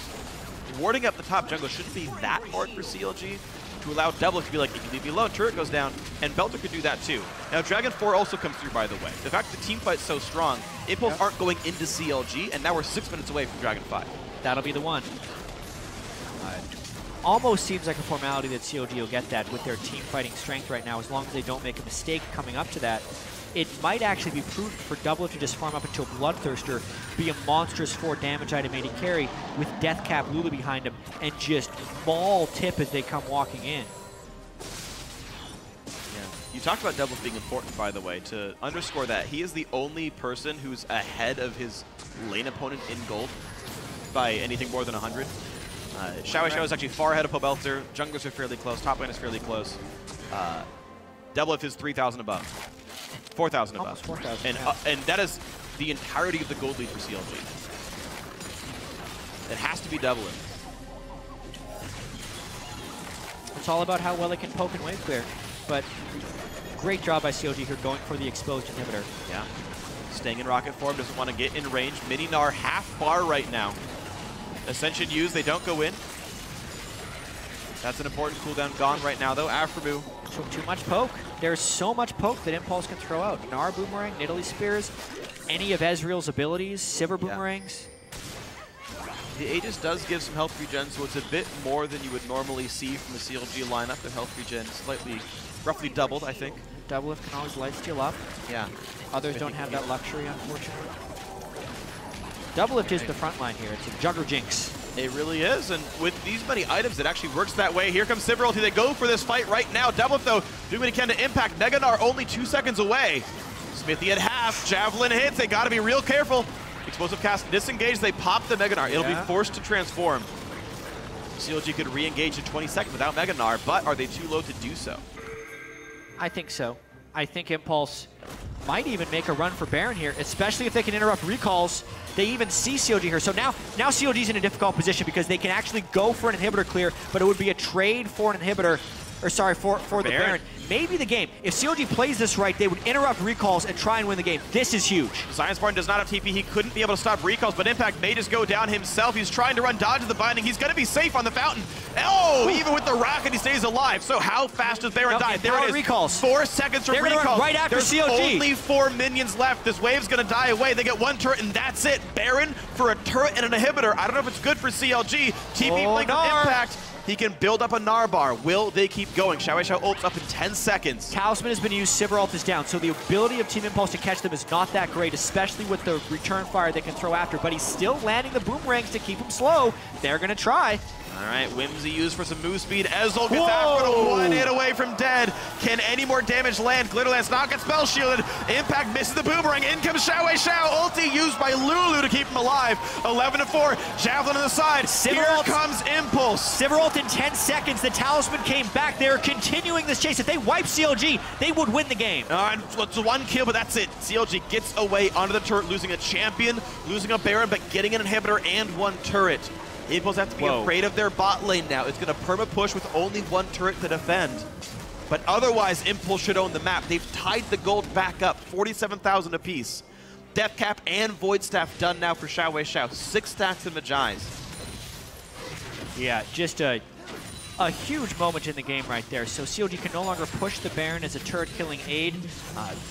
warding up the top jungle shouldn't be that hard for CLG to allow Doublelift to be like, if you leave me alone, turret goes down, and Belter could do that too. Now, Dragon 4 also comes through, by the way. The fact that the team fight's so strong, Impulse aren't going into CLG, and now we're 6 minutes away from Dragon 5. That'll be the one. Almost seems like a formality that CLG will get that with their team fighting strength right now, as long as they don't make a mistake coming up to that. It might actually be prudent for Doublelift to just farm up into a Bloodthirster, be a monstrous 4 damage item 80 carry with Deathcap Lulu behind him, and just maul tip as they come walking in. Yeah. You talked about Doublelift being important, by the way. To underscore that, he is the only person who's ahead of his lane opponent in gold by anything more than 100. Xiao Xiao is actually far ahead of Pobelter. Junglers are fairly close. Top lane is fairly close. Doublelift is 3,000 above. 4,000 above. 4,000. And that is the entirety of the gold lead for CLG. It has to be Doublelift. It's all about how well they can poke and wave clear. But great job by CLG here going for the exposed inhibitor. Yeah. Staying in rocket form, doesn't want to get in range. Mini Gnar half bar right now. Ascension used, they don't go in. That's an important cooldown gone right now, though. Afremu. So too much poke. There's so much poke that Impulse can throw out. Gnar Boomerang, Nidalee Spears, any of Ezreal's abilities, Sivir Boomerangs. The Aegis does give some health regen, so it's a bit more than you would normally see from the CLG lineup. Their health regen slightly, roughly doubled, I think. Doublelift can always lifesteal up. Yeah. Others don't have that luxury, unfortunately. Doublelift is the front line here. It's a Jugger Jinx. It really is, and with these many items, it actually works that way. Here comes Sivir ulti. They go for this fight right now. Doublelift, though, doing what he can to impact. Mega Gnar only 2 seconds away. Smithy at half. Javelin hits. They got to be real careful. Explosive cast disengaged. They pop the Mega Gnar. It'll be forced to transform. CLG could re-engage in 20 seconds without Mega Gnar, but are they too low to do so? I think so. I think Impulse might even make a run for Baron here, especially if they can interrupt recalls. They even see CLG here. So now CLG's in a difficult position because they can actually go for an inhibitor clear, but it would be a trade for an inhibitor, or sorry, for the Baron. Maybe the game. If CLG plays this right, they would interrupt recalls and try and win the game. This is huge. Science Spartan does not have TP. He couldn't be able to stop recalls, but Impact may just go down himself. He's trying to run dodge of the binding. He's going to be safe on the fountain. Oh, even with the rocket, he stays alive. So how fast does Baron die? There it is. Recalls. 4 seconds from recall. Run right after There's CLG. only 4 minions left. This wave's going to die away. They get 1 turret, and that's it. Baron for a turret and an inhibitor. I don't know if it's good for CLG. TP blink from Impact. He can build up a Gnar bar. Will they keep going? Xiao ults up in 10 seconds. Talisman has been used, Sivir ult is down, so the ability of Team Impulse to catch them is not that great, especially with the return fire they can throw after, but he's still landing the boomerangs to keep him slow. They're gonna try. All right, Whimsy used for some move speed. Ezreal gets after to 1 hit away from dead. Can any more damage land? Glitterlance not get spell shielded. Impact misses the boomerang. In comes Xiao. Ulti used by Lulu to keep him alive. 11-4. Javelin on the side. Here comes Impulse. Sivir ult in 10 seconds. The Talisman came back. They're continuing this chase. If they wipe CLG, they would win the game. It's 1 kill, but that's it. CLG gets away onto the turret, losing a champion, losing a Baron, but getting an inhibitor and 1 turret. Impulse have to be afraid of their bot lane now. It's going to perma push with only 1 turret to defend. But otherwise, Impulse should own the map. They've tied the gold back up, 47,000 apiece. Death Cap and Void Staff done now for Xiao. 6 stacks in Magi's. Yeah, just a huge moment in the game right there. So CLG can no longer push the Baron as a turret-killing aid,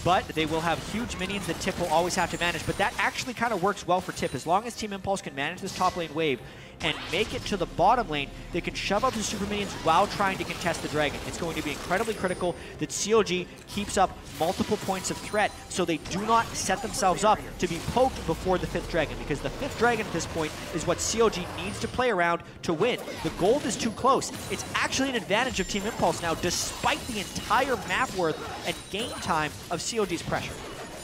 but they will have huge minions that Tip will always have to manage. But that actually kind of works well for Tip. As long as Team Impulse can manage this top lane wave and make it to the bottom lane, they can shove up the super minions while trying to contest the dragon. It's going to be incredibly critical that CLG keeps up multiple points of threat so they do not set themselves up to be poked before the 5th dragon, because the 5th dragon at this point is what CLG needs to play around to win. The gold is too close. It's actually an advantage of Team Impulse now, despite the entire map worth and game time of CLG's pressure.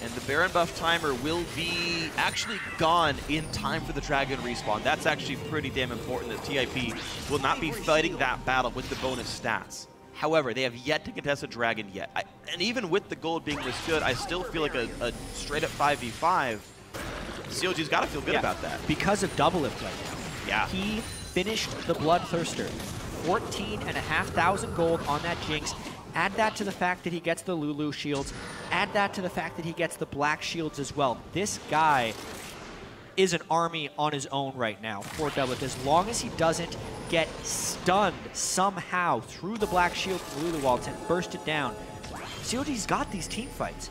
And the Baron buff timer will be actually gone in time for the Dragon respawn. That's actually pretty damn important that TIP will not be fighting that battle with the bonus stats. However, they have yet to contest a Dragon yet. And even with the gold being this good, I still feel like a straight-up 5v5, CLG's got to feel good about that. Because of Doublelift right now. Yeah. He finished the Bloodthirster. 14,500 gold on that Jinx. Add that to the fact that he gets the Lulu shields. Add that to the fact that he gets the black shields as well. This guy is an army on his own right now for Doublelift. As long as he doesn't get stunned somehow through the black shield from Lulu Waltz and burst it down, CLG's got these team fights.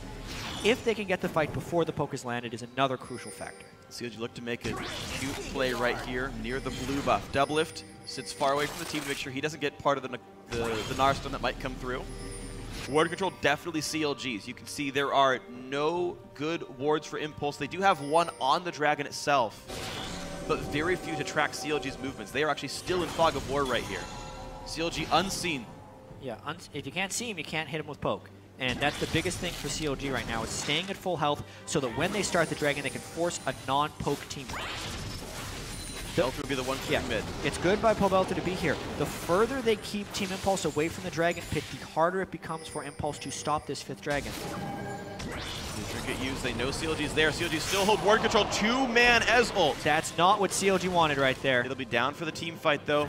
If they can get the fight before the poke is landed is another crucial factor. CLG look to make a cute play right here near the blue buff. Doublelift sits far away from the team to make sure he doesn't get part of the Gnar stun that might come through. Ward control definitely CLG's. You can see there are no good wards for Impulse. They do have 1 on the dragon itself, but very few to track CLG's movements. They are actually still in fog of war right here. CLG unseen. Yeah, if you can't see him, you can't hit him with poke. And that's the biggest thing for CLG right now, is staying at full health so that when they start the dragon, they can force a non-poke team. Belter would be the one for mid. It's good by Pobelta to be here. The further they keep Team Impulse away from the dragon pit, the harder it becomes for Impulse to stop this 5th dragon. The trinket used, they know CLG's there. CLG still hold ward control, 2-man Ez ult. That's not what CLG wanted right there. It'll be down for the team fight though.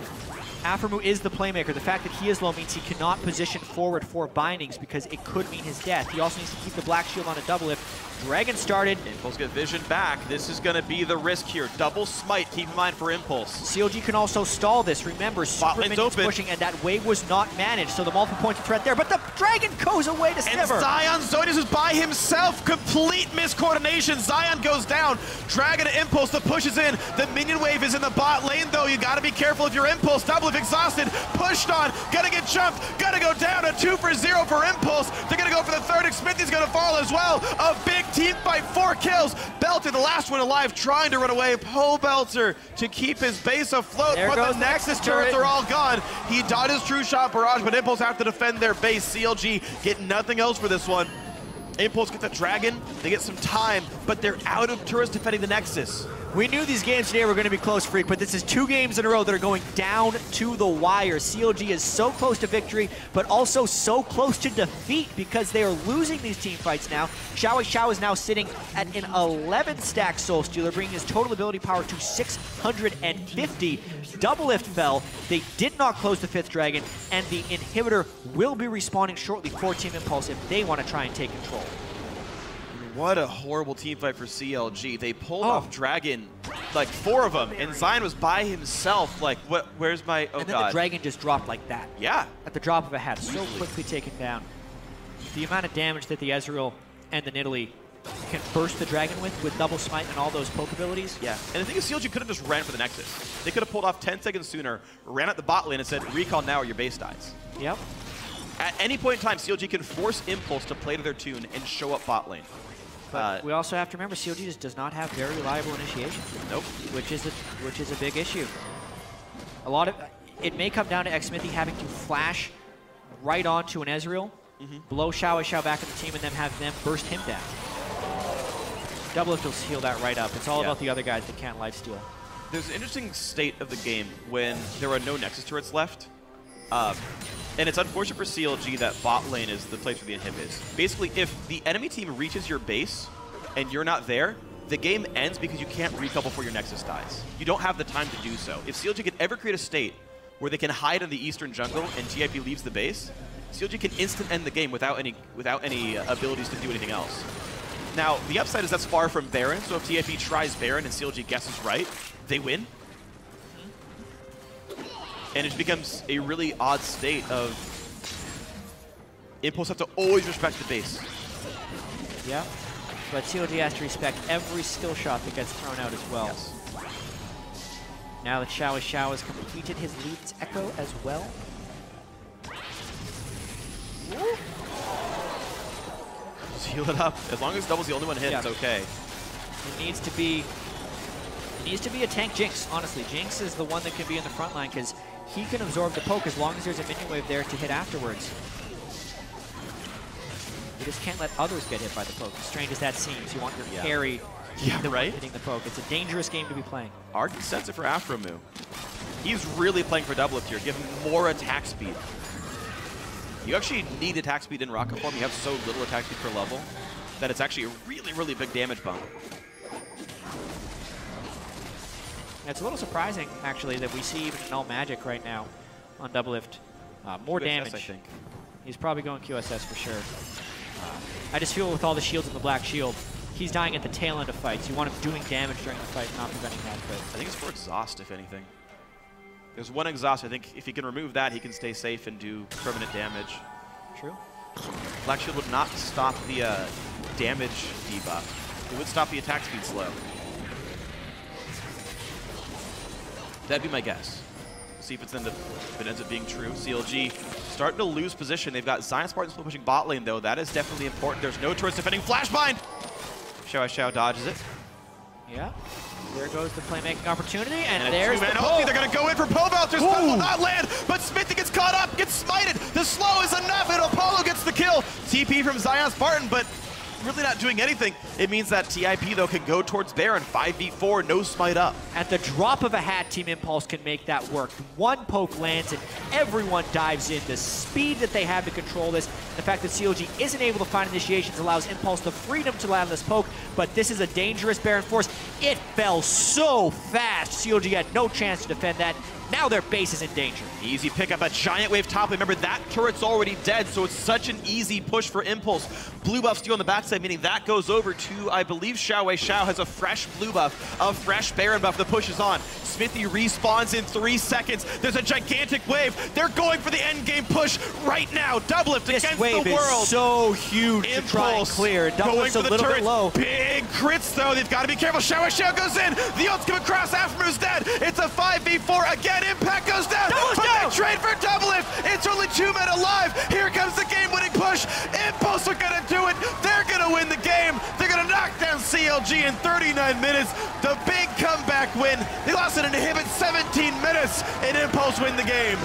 Afremu is the playmaker. The fact that he is low means he cannot position forward for bindings because it could mean his death. He also needs to keep the black shield on a Doublelift. Dragon started. Impulse get vision back. This is going to be the risk here. Double smite, keep in mind for Impulse. CLG can also stall this. Remember, super minions pushing, and that wave was not managed, so the multiple points of threat there. But the Dragon goes away to Sniver. And Zion Zodius is by himself. Complete miscoordination. Zion goes down. Dragon and Impulse, the push is in. The minion wave is in the bot lane, though. You got to be careful if you're Impulse. Double if exhausted. Pushed on. Gonna get jumped. Gonna go down. A 2 for 0 for Impulse. They're gonna go for the third. Smithy's gonna fall as well. A big team fight, 4 kills. Belter, the last one alive, trying to run away. Belter to keep his base afloat, there but the Nexus turrets are all gone. He dodges True Shot Barrage, but Impulse have to defend their base. CLG get nothing else for this one. Impulse get the Dragon, they get some time, but they're out of turrets defending the Nexus. We knew these games today were going to be close, Freak, but this is 2 games in a row that are going down to the wire. CLG is so close to victory, but also so close to defeat because they are losing these team fights now. Xiao is now sitting at an 11-stack Soul Stealer, bringing his total ability power to 650. Doublelift fell. They did not close the 5th Dragon, and the inhibitor will be respawning shortly for Team Impulse if they want to try and take control. What a horrible team fight for CLG. They pulled off Dragon, like 4 of them, and Zion was by himself. Like, what? Where's my? Oh, and then God. the Dragon just dropped like that. Yeah. At the drop of a hat, so quickly taken down. The amount of damage that the Ezreal and the Nidalee can burst the Dragon with double smite and all those poke abilities. Yeah, and the thing is, CLG could have just ran for the Nexus. They could have pulled off 10 seconds sooner, ran at the bot lane, and said, recall now or your base dies. Yep. At any point in time, CLG can force Impulse to play to their tune and show up bot lane. But we also have to remember CLG just does not have very reliable initiation. Nope. Which is a big issue. A lot of it may come down to Xmithy having to flash right onto an Ezreal, blow Xiao back at the team, and then have them burst him down. Doublelift will heal that right up. It's all about the other guys that can't lifesteal. There's an interesting state of the game when there are no Nexus turrets left. And it's unfortunate for CLG that bot lane is the place where the inhib is. Basically, if the enemy team reaches your base and you're not there, the game ends because you can't recall before your Nexus dies. You don't have the time to do so. If CLG can ever create a state where they can hide in the eastern jungle and TIP leaves the base, CLG can instant end the game without any abilities to do anything else. Now, the upside is that's far from Baron, so if TIP tries Baron and CLG guesses right, they win. And it becomes a really odd state of Impulse have to always respect the base. Yeah, but CLG has to respect every skill shot that gets thrown out as well. Yes. Now that Xiao has completed his Leaf's Echo as well. Just heal it up. As long as Double's the only one hit, it's okay. It needs to be a tank Jinx, honestly. Jinx is the one that can be in the front line because he can absorb the poke as long as there's a minion wave there to hit afterwards. You just can't let others get hit by the poke. As strange as that seems, you want your carry hitting the poke. It's a dangerous game to be playing. Arden sets it for Afromu. He's really playing for Doublelift here. Give him more attack speed. You actually need attack speed in Rocket form. You have so little attack speed per level that it's actually a really, really big damage bump. It's a little surprising, actually, that we see even Null Magic right now on Doublelift. More QSS, damage. I think. He's probably going QSS for sure. I just feel with all the shields in the Black Shield, he's dying at the tail end of fights. You want him doing damage during the fight, not preventing that. But I think it's for exhaust, if anything. There's one exhaust. I think if he can remove that, he can stay safe and do permanent damage. True. Black Shield would not stop the damage debuff. It would stop the attack speed slow. That'd be my guess. We'll see if it ends up being true. CLG starting to lose position. They've got Zion Spartan still pushing bot lane, though. That is definitely important. There's no turrets defending Flashbind. Xiao dodges it. Yeah. There goes the playmaking opportunity, and there's the Poe. They're going to go in for Pobelter's stun will not land, but Smithy gets caught up, gets smited. The slow is enough, and Apollo gets the kill. TP from Zion Spartan, but really not doing anything. It means that TIP, though, can go towards Baron. 5v4, no smite up. At the drop of a hat, Team Impulse can make that work. One poke lands, and everyone dives in. The speed that they have to control this, The fact that CLG isn't able to find initiations allows Impulse the freedom to land this poke, but this is a dangerous Baron Force. It fell so fast. CLG had no chance to defend that. Now their base is in danger. Easy pick up a giant wave top. Remember, that turret's already dead, so it's such an easy push for Impulse. Blue buff steal on the backside, meaning that goes over to, I believe, Xiao Wei. Xiao has a fresh blue buff, a fresh Baron buff. The push is on. Smithy respawns in 3 seconds. There's a gigantic wave. They're going for the end game push right now. Doublelift against the world. This wave is so huge to try and clear. Doublelift's a little bit low. Big crits, though. They've got to be careful. Xiao Wei goes in. The ult's come across. Aftermoon's dead. It's a 5v4 again. Impact goes down. But they trade for Doublelift. It's only 2 men alive. Here comes the game-winning push. Impulse are going to do it. They're going to win the game. They're going to knock down CLG in 39 minutes. The big comeback win. They lost an inhibit 17 minutes, and Impulse win the game.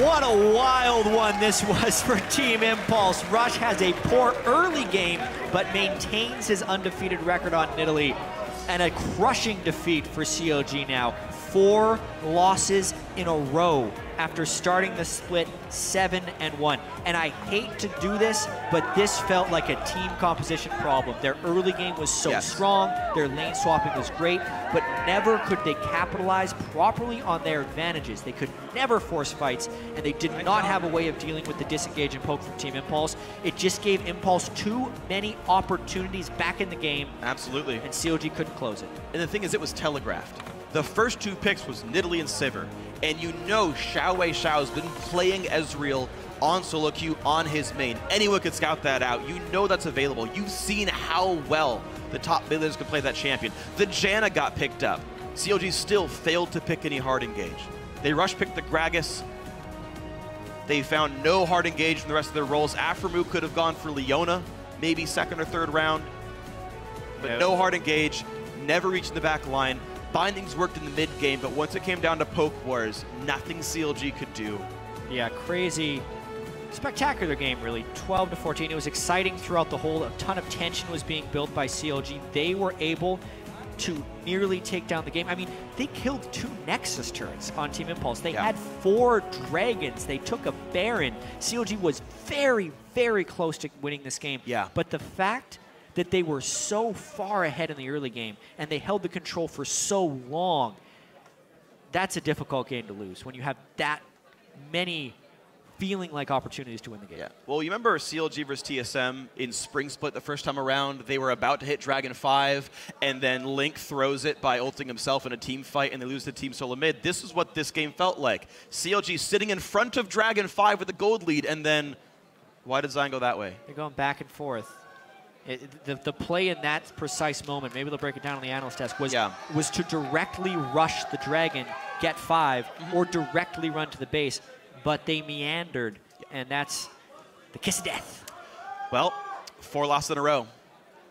What a wild one this was for Team Impulse. Rush has a poor early game, but maintains his undefeated record on Italy. And a crushing defeat for CLG now. 4 losses in a row after starting the split 7-1. And I hate to do this, but this felt like a team composition problem. Their early game was so strong, their lane swapping was great, but never could they capitalize properly on their advantages. They could never force fights, and they did not have a way of dealing with the disengage and poke from Team Impulse. It just gave Impulse too many opportunities back in the game. Absolutely. And CLG couldn't close it. And the thing is, it was telegraphed. The first 2 picks was Nidalee and Sivir, and you know Xiao Wei Xiao's been playing Ezreal on solo queue on his main. Anyone could scout that out. You know that's available. You've seen how well the top mid laners can play that champion. The Janna got picked up. CLG still failed to pick any hard engage. They rush picked the Gragas. They found no hard engage in the rest of their roles. Aftermoo could have gone for Leona, maybe 2nd or 3rd round, but no hard engage, never reached the back line. Bindings worked in the mid game, but once it came down to poke wars, nothing CLG could do. Yeah, crazy, spectacular game, really. 12-14. It was exciting throughout the whole. A ton of tension was being built by CLG. They were able to nearly take down the game. I mean, they killed 2 Nexus turrets on Team Impulse. They had 4 Dragons. They took a Baron. CLG was very, very close to winning this game. Yeah. But the fact that they were so far ahead in the early game and they held the control for so long, that's a difficult game to lose when you have that many feeling like opportunities to win the game. Yeah. Well, you remember CLG versus TSM in Spring Split the first time around? They were about to hit Dragon 5, and then Link throws it by ulting himself in a team fight, and they lose to Team Solo Mid. This is what this game felt like. CLG sitting in front of Dragon 5 with a gold lead, and then why did Zion go that way? They're going back and forth. The play in that precise moment, maybe they'll break it down on the analyst test, was to directly rush the Dragon, get 5, or directly run to the base. But they meandered, and that's the kiss of death. Well, 4 losses in a row.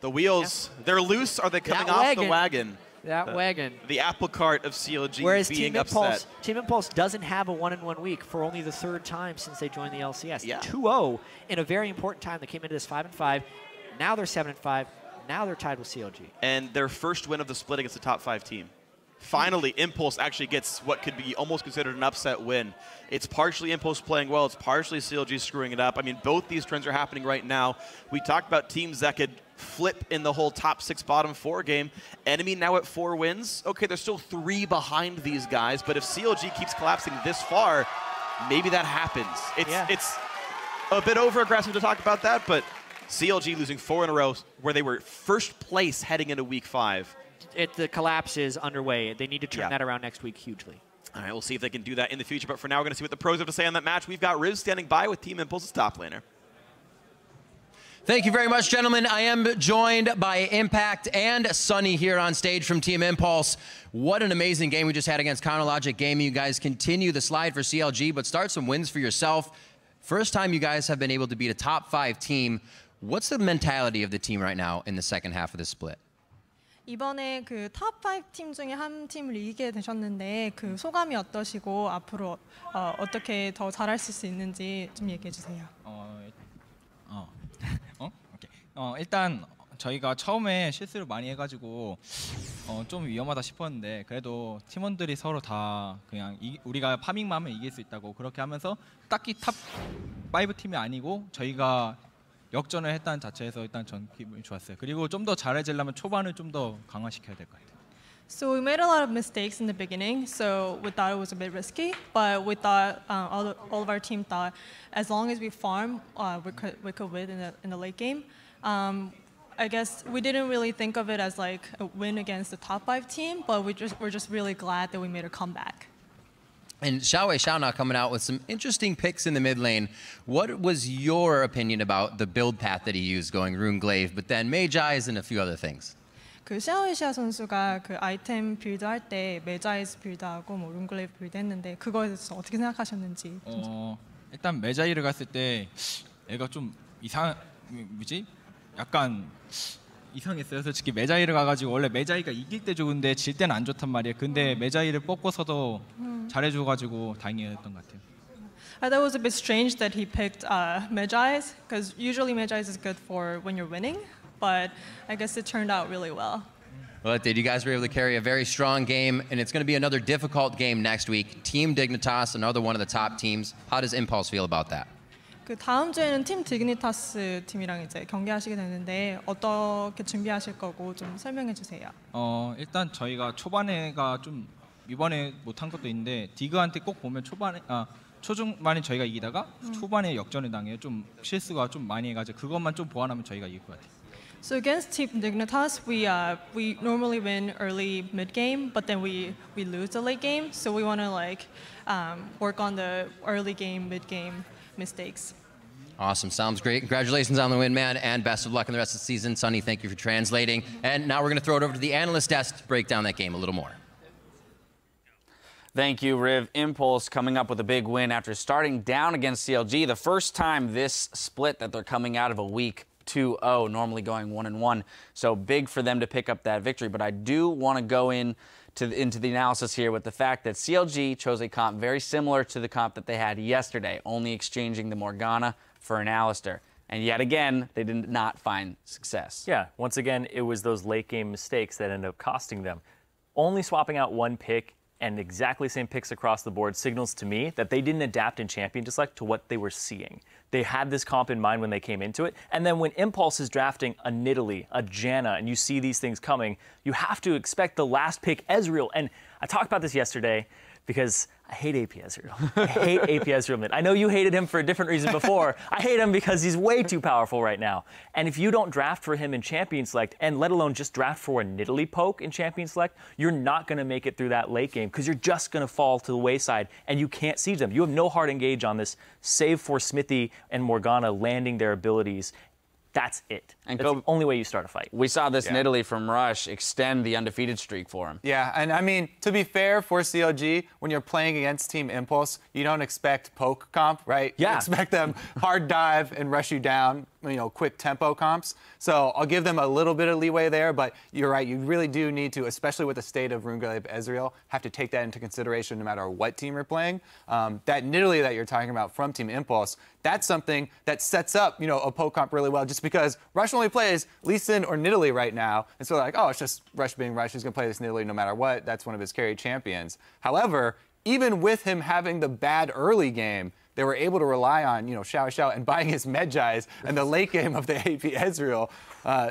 The wheels, they're loose. Are they coming off the wagon? That wagon. The apple cart of CLG Whereas being Team Impulse doesn't have a 1-in-1 week for only the 3rd time since they joined the LCS. Yeah. 2-0 in a very important time. They came into this 5-5. Now they're 7-5. Now they're tied with CLG. And their first win of the split against the top 5 team. Finally, Impulse actually gets what could be almost considered an upset win. It's partially Impulse playing well. It's partially CLG screwing it up. I mean, both these trends are happening right now. We talked about teams that could flip in the whole top 6, bottom 4 game. Enemy now at 4 wins. Okay, there's still 3 behind these guys, but if CLG keeps collapsing this far, maybe that happens. It's a bit over-aggressive to talk about that, but CLG losing 4 in a row where they were first place heading into week 5. The collapse is underway. They need to turn that around next week hugely. All right, we'll see if they can do that in the future. But for now, we're going to see what the pros have to say on that match. We've got Riz standing by with Team Impulse's top laner. Thank you very much, gentlemen. I am joined by Impact and Sunny here on stage from Team Impulse. What an amazing game we just had against Counterlogic Gaming. You guys continue the slide for CLG, but start some wins for yourself. First time you guys have been able to beat a top 5 team. What's the mentality of the team right now in the second half of the split? 이번에 그 탑5 팀 중에 한 팀을 이기게 되셨는데 그 소감이 어떠시고 앞으로 어떻게 더 잘하실 수 있는지 좀 얘기해 주세요. 오케이. 일단 저희가 처음에 실수를 많이 해가지고 좀 위험하다 싶었는데 그래도 팀원들이 서로 다 그냥 우리가 파밍만 하면 이길 수 있다고 그렇게 하면서 딱히 탑5 팀이 아니고 저희가 역전을 했다는 자체에서 일단 전 기분이 좋았어요. 그리고 좀 더 잘해지려면 초반을 좀 더 강화시켜야 될 것 같아요. So we made a lot of mistakes in the beginning, so we thought it was a bit risky, but we thought all of our team thought as long as we farm, we could win in the late game. I guess we didn't really think of it as like a win against the top 5 team, but we're just really glad that we made a comeback. And Xiaowei Xiaona coming out with some interesting picks in the mid lane. What was your opinion about the build path that he used, going Runeglaive, but then Magi's and a few other things? 그 샤오이샤 선수가 그 아이템 빌드 할 때 메자이스 빌드하고 뭐 룬글레이브 빌드 했는데 그거에 대해서 어떻게 생각하셨는지. 일단 메자이를 갔을 때 애가 좀 약간 이상했어요. 솔직히 메자이를 가가지고 원래 메자이가 이길 때 좋은데 질 때는 안 좋단 말이에요. 근데 메자이를 뽑고서도 잘해줘가지고 다행이었던 것 같아요. I thought it was a bit strange that he picked Magi's, because usually Magi's is good for when you're winning, but I guess it turned out really well. Well, it did. You guys were able to carry a very strong game, and it's going to be another difficult game next week. Team Dignitas, another one of the top teams. How does Impulse feel about that? 그 다음 주에는 팀 디그니타스 팀이랑 이제 경기하시게 되는데 어떻게 준비하실 거고 좀 설명해 주세요. 일단 저희가 초반에가 좀 이번에 못한 것도 있는데 디그한테 꼭 보면 초중반에 저희가 이기다가 초반에 역전을 당해요. 좀 실수가 좀 많이 해가지고 그것만 좀 보완하면 저희가 이길 것 같아요. So against Team Dignitas, we normally win early mid game, but then we lose the late game. So we want to work on the early game, mid game mistakes. Awesome. Sounds great. Congratulations on the win, man, and best of luck in the rest of the season. Sunny, thank you for translating. And now we're going to throw it over to the analyst desk to break down that game a little more. Thank you, Riv. Impulse coming up with a big win after starting down against CLG. The first time this split that they're coming out of a week 2-0, normally going 1-1. So big for them to pick up that victory. But I do want to go into the analysis here with the fact that CLG chose a comp very similar to the comp that they had yesterday, only exchanging the Morgana for an Alistar. And yet again, they did not find success. Yeah, once again, it was those late game mistakes that ended up costing them. Only swapping out one pick and exactly the same picks across the board signals to me that they didn't adapt in Champion Select to what they were seeing. They had this comp in mind when they came into it. And then when Impulse is drafting a Nidalee, a Janna, and you see these things coming, you have to expect the last pick, Ezreal. And I talked about this yesterday because I hate AP Ezreal. I hate AP Ezreal mid. I know you hated him for a different reason before. I hate him because he's way too powerful right now. And if you don't draft for him in Champion Select, and let alone just draft for a Nidalee poke in Champion Select, you're not going to make it through that late game because you're just going to fall to the wayside and you can't siege them. You have no hard engage on this, save for Smithy and Morgana landing their abilities. That's it. And that's the only way you start a fight. We saw this Nidalee from Rush extend the undefeated streak for him. Yeah, and I mean, to be fair for CLG, when you're playing against Team Impulse, you don't expect poke comp, right? Yeah. You expect them hard dive and rush you down, quick tempo comps. So I'll give them a little bit of leeway there, but you're right, you really do need to, especially with the state of Runeglaive Ezreal, have to take that into consideration no matter what team you're playing. That Nidalee that you're talking about from Team Impulse, that's something that sets up, a poke comp really well, just because Rush only plays Lee Sin or Nidalee right now, and so they're like, oh, it's just Rush being Rush, he's going to play this Nidalee no matter what. That's one of his carry champions. However, even with him having the bad early game, they were able to rely on, Xiao and buying his Medjais and the late game of the AP Ezreal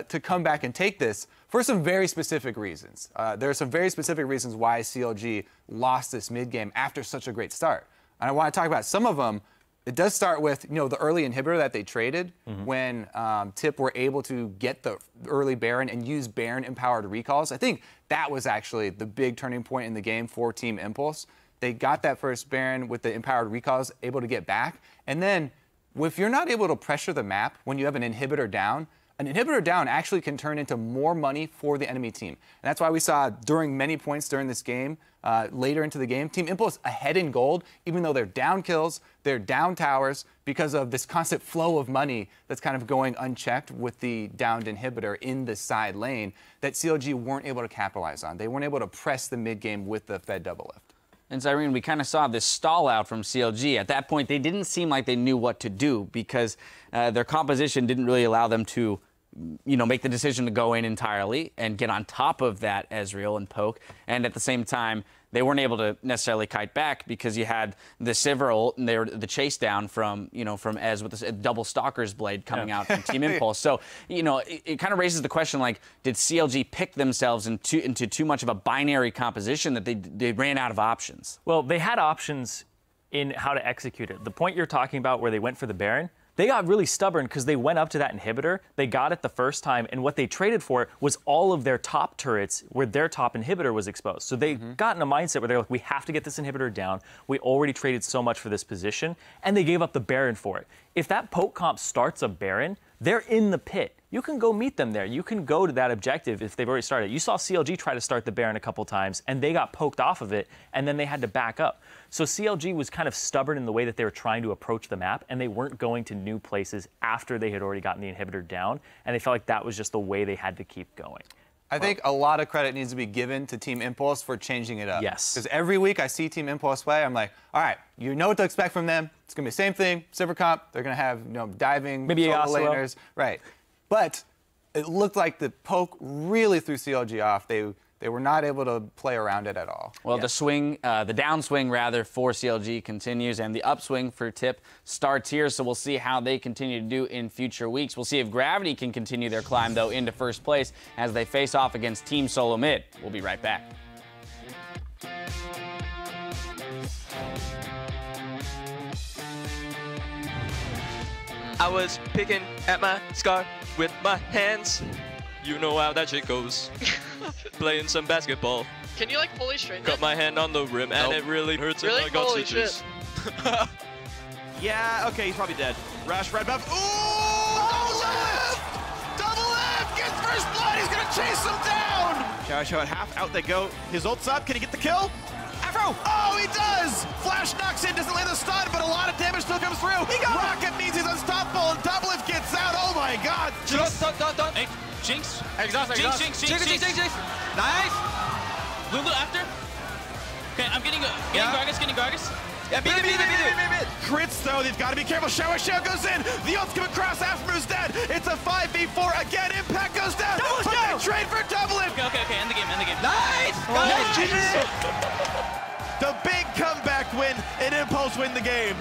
to come back and take this for some very specific reasons. There are some very specific reasons why CLG lost this mid game after such a great start. And I want to talk about some of them. It does start with, the early inhibitor that they traded when TIP were able to get the early Baron and use Baron-empowered recalls. I think that was actually the big turning point in the game for Team Impulse. They got that first Baron with the empowered recalls, able to get back. And then, if you're not able to pressure the map when you have an inhibitor down actually can turn into more money for the enemy team. And that's why we saw during many points during this game, later into the game, Team Impulse ahead in gold, even though they're down kills, they're down towers, because of this constant flow of money that's kind of going unchecked with the downed inhibitor in the side lane that CLG weren't able to capitalize on. They weren't able to press the mid game with the Fed double lift. And Cyrene, we kind of saw this stall out from CLG. At that point, they didn't seem like they knew what to do because their composition didn't really allow them to make the decision to go in entirely and get on top of that Ezreal and poke. And at the same time, they weren't able to necessarily kite back because you had the Sivir ult and the chase down from Ez with this double Stalker's Blade coming out from Team Impulse. So, it kind of raises the question, like, did CLG pick themselves into too much of a binary composition that they ran out of options? Well, they had options in how to execute it. The point you're talking about where they went for the Baron, they got really stubborn because they went up to that inhibitor, they got it the first time, and what they traded for was all of their top turrets where their top inhibitor was exposed. So they got in a mindset where they're like, we have to get this inhibitor down. We already traded so much for this position, and they gave up the Baron for it. If that poke comp starts a Baron, they're in the pit. You can go meet them there. You can go to that objective if they've already started. You saw CLG try to start the Baron a couple times, and they got poked off of it, and then they had to back up. So CLG was kind of stubborn in the way that they were trying to approach the map, and they weren't going to new places after they had already gotten the inhibitor down, and they felt like that was just the way they had to keep going. I think a lot of credit needs to be given to Team Impulse for changing it up. Yes. Because every week I see Team Impulse play, I'm like, all right, you know what to expect from them. It's going to be the same thing, Sivir comp. They're going to have, diving, maybe solo laners. Right. But it looked like the poke really threw CLG off. They were not able to play around it at all. Well, the downswing rather for CLG continues, and the upswing for Tip starts here. So we'll see how they continue to do in future weeks. We'll see if Gravity can continue their climb though into first place as they face off against Team Solo Mid. We'll be right back. I was picking at my scar with my hands. You know how that shit goes. Playing some basketball. Can you like fully straighten Got it? my hand on the rim and it really hurts Really? and I got Holy stitches. Yeah, okay, he's probably dead. Rash red buff. Ooh! Double F! Gets first blood! He's gonna chase him down! Show at half, out they go. His ult's up, can he get the kill? Afro! Oh, he does! Flash knocks in, doesn't land the stun, but a lot of damage still comes through. He got Rocket means he's unstoppable, and Double F gets out, oh my god! Don't. Hey, Jinx. Exhaust. Jinx. Nice! Lulu after. Okay, I'm getting Gargus. Yeah, beat it. Crits though, they've got to be careful. Shower goes in. The ult's come across. Afro's dead. It's a 5v4 again. Impact goes down. Perfect trade for Double F. Okay, end the game. Nice! The big comeback win, and Impulse win the game.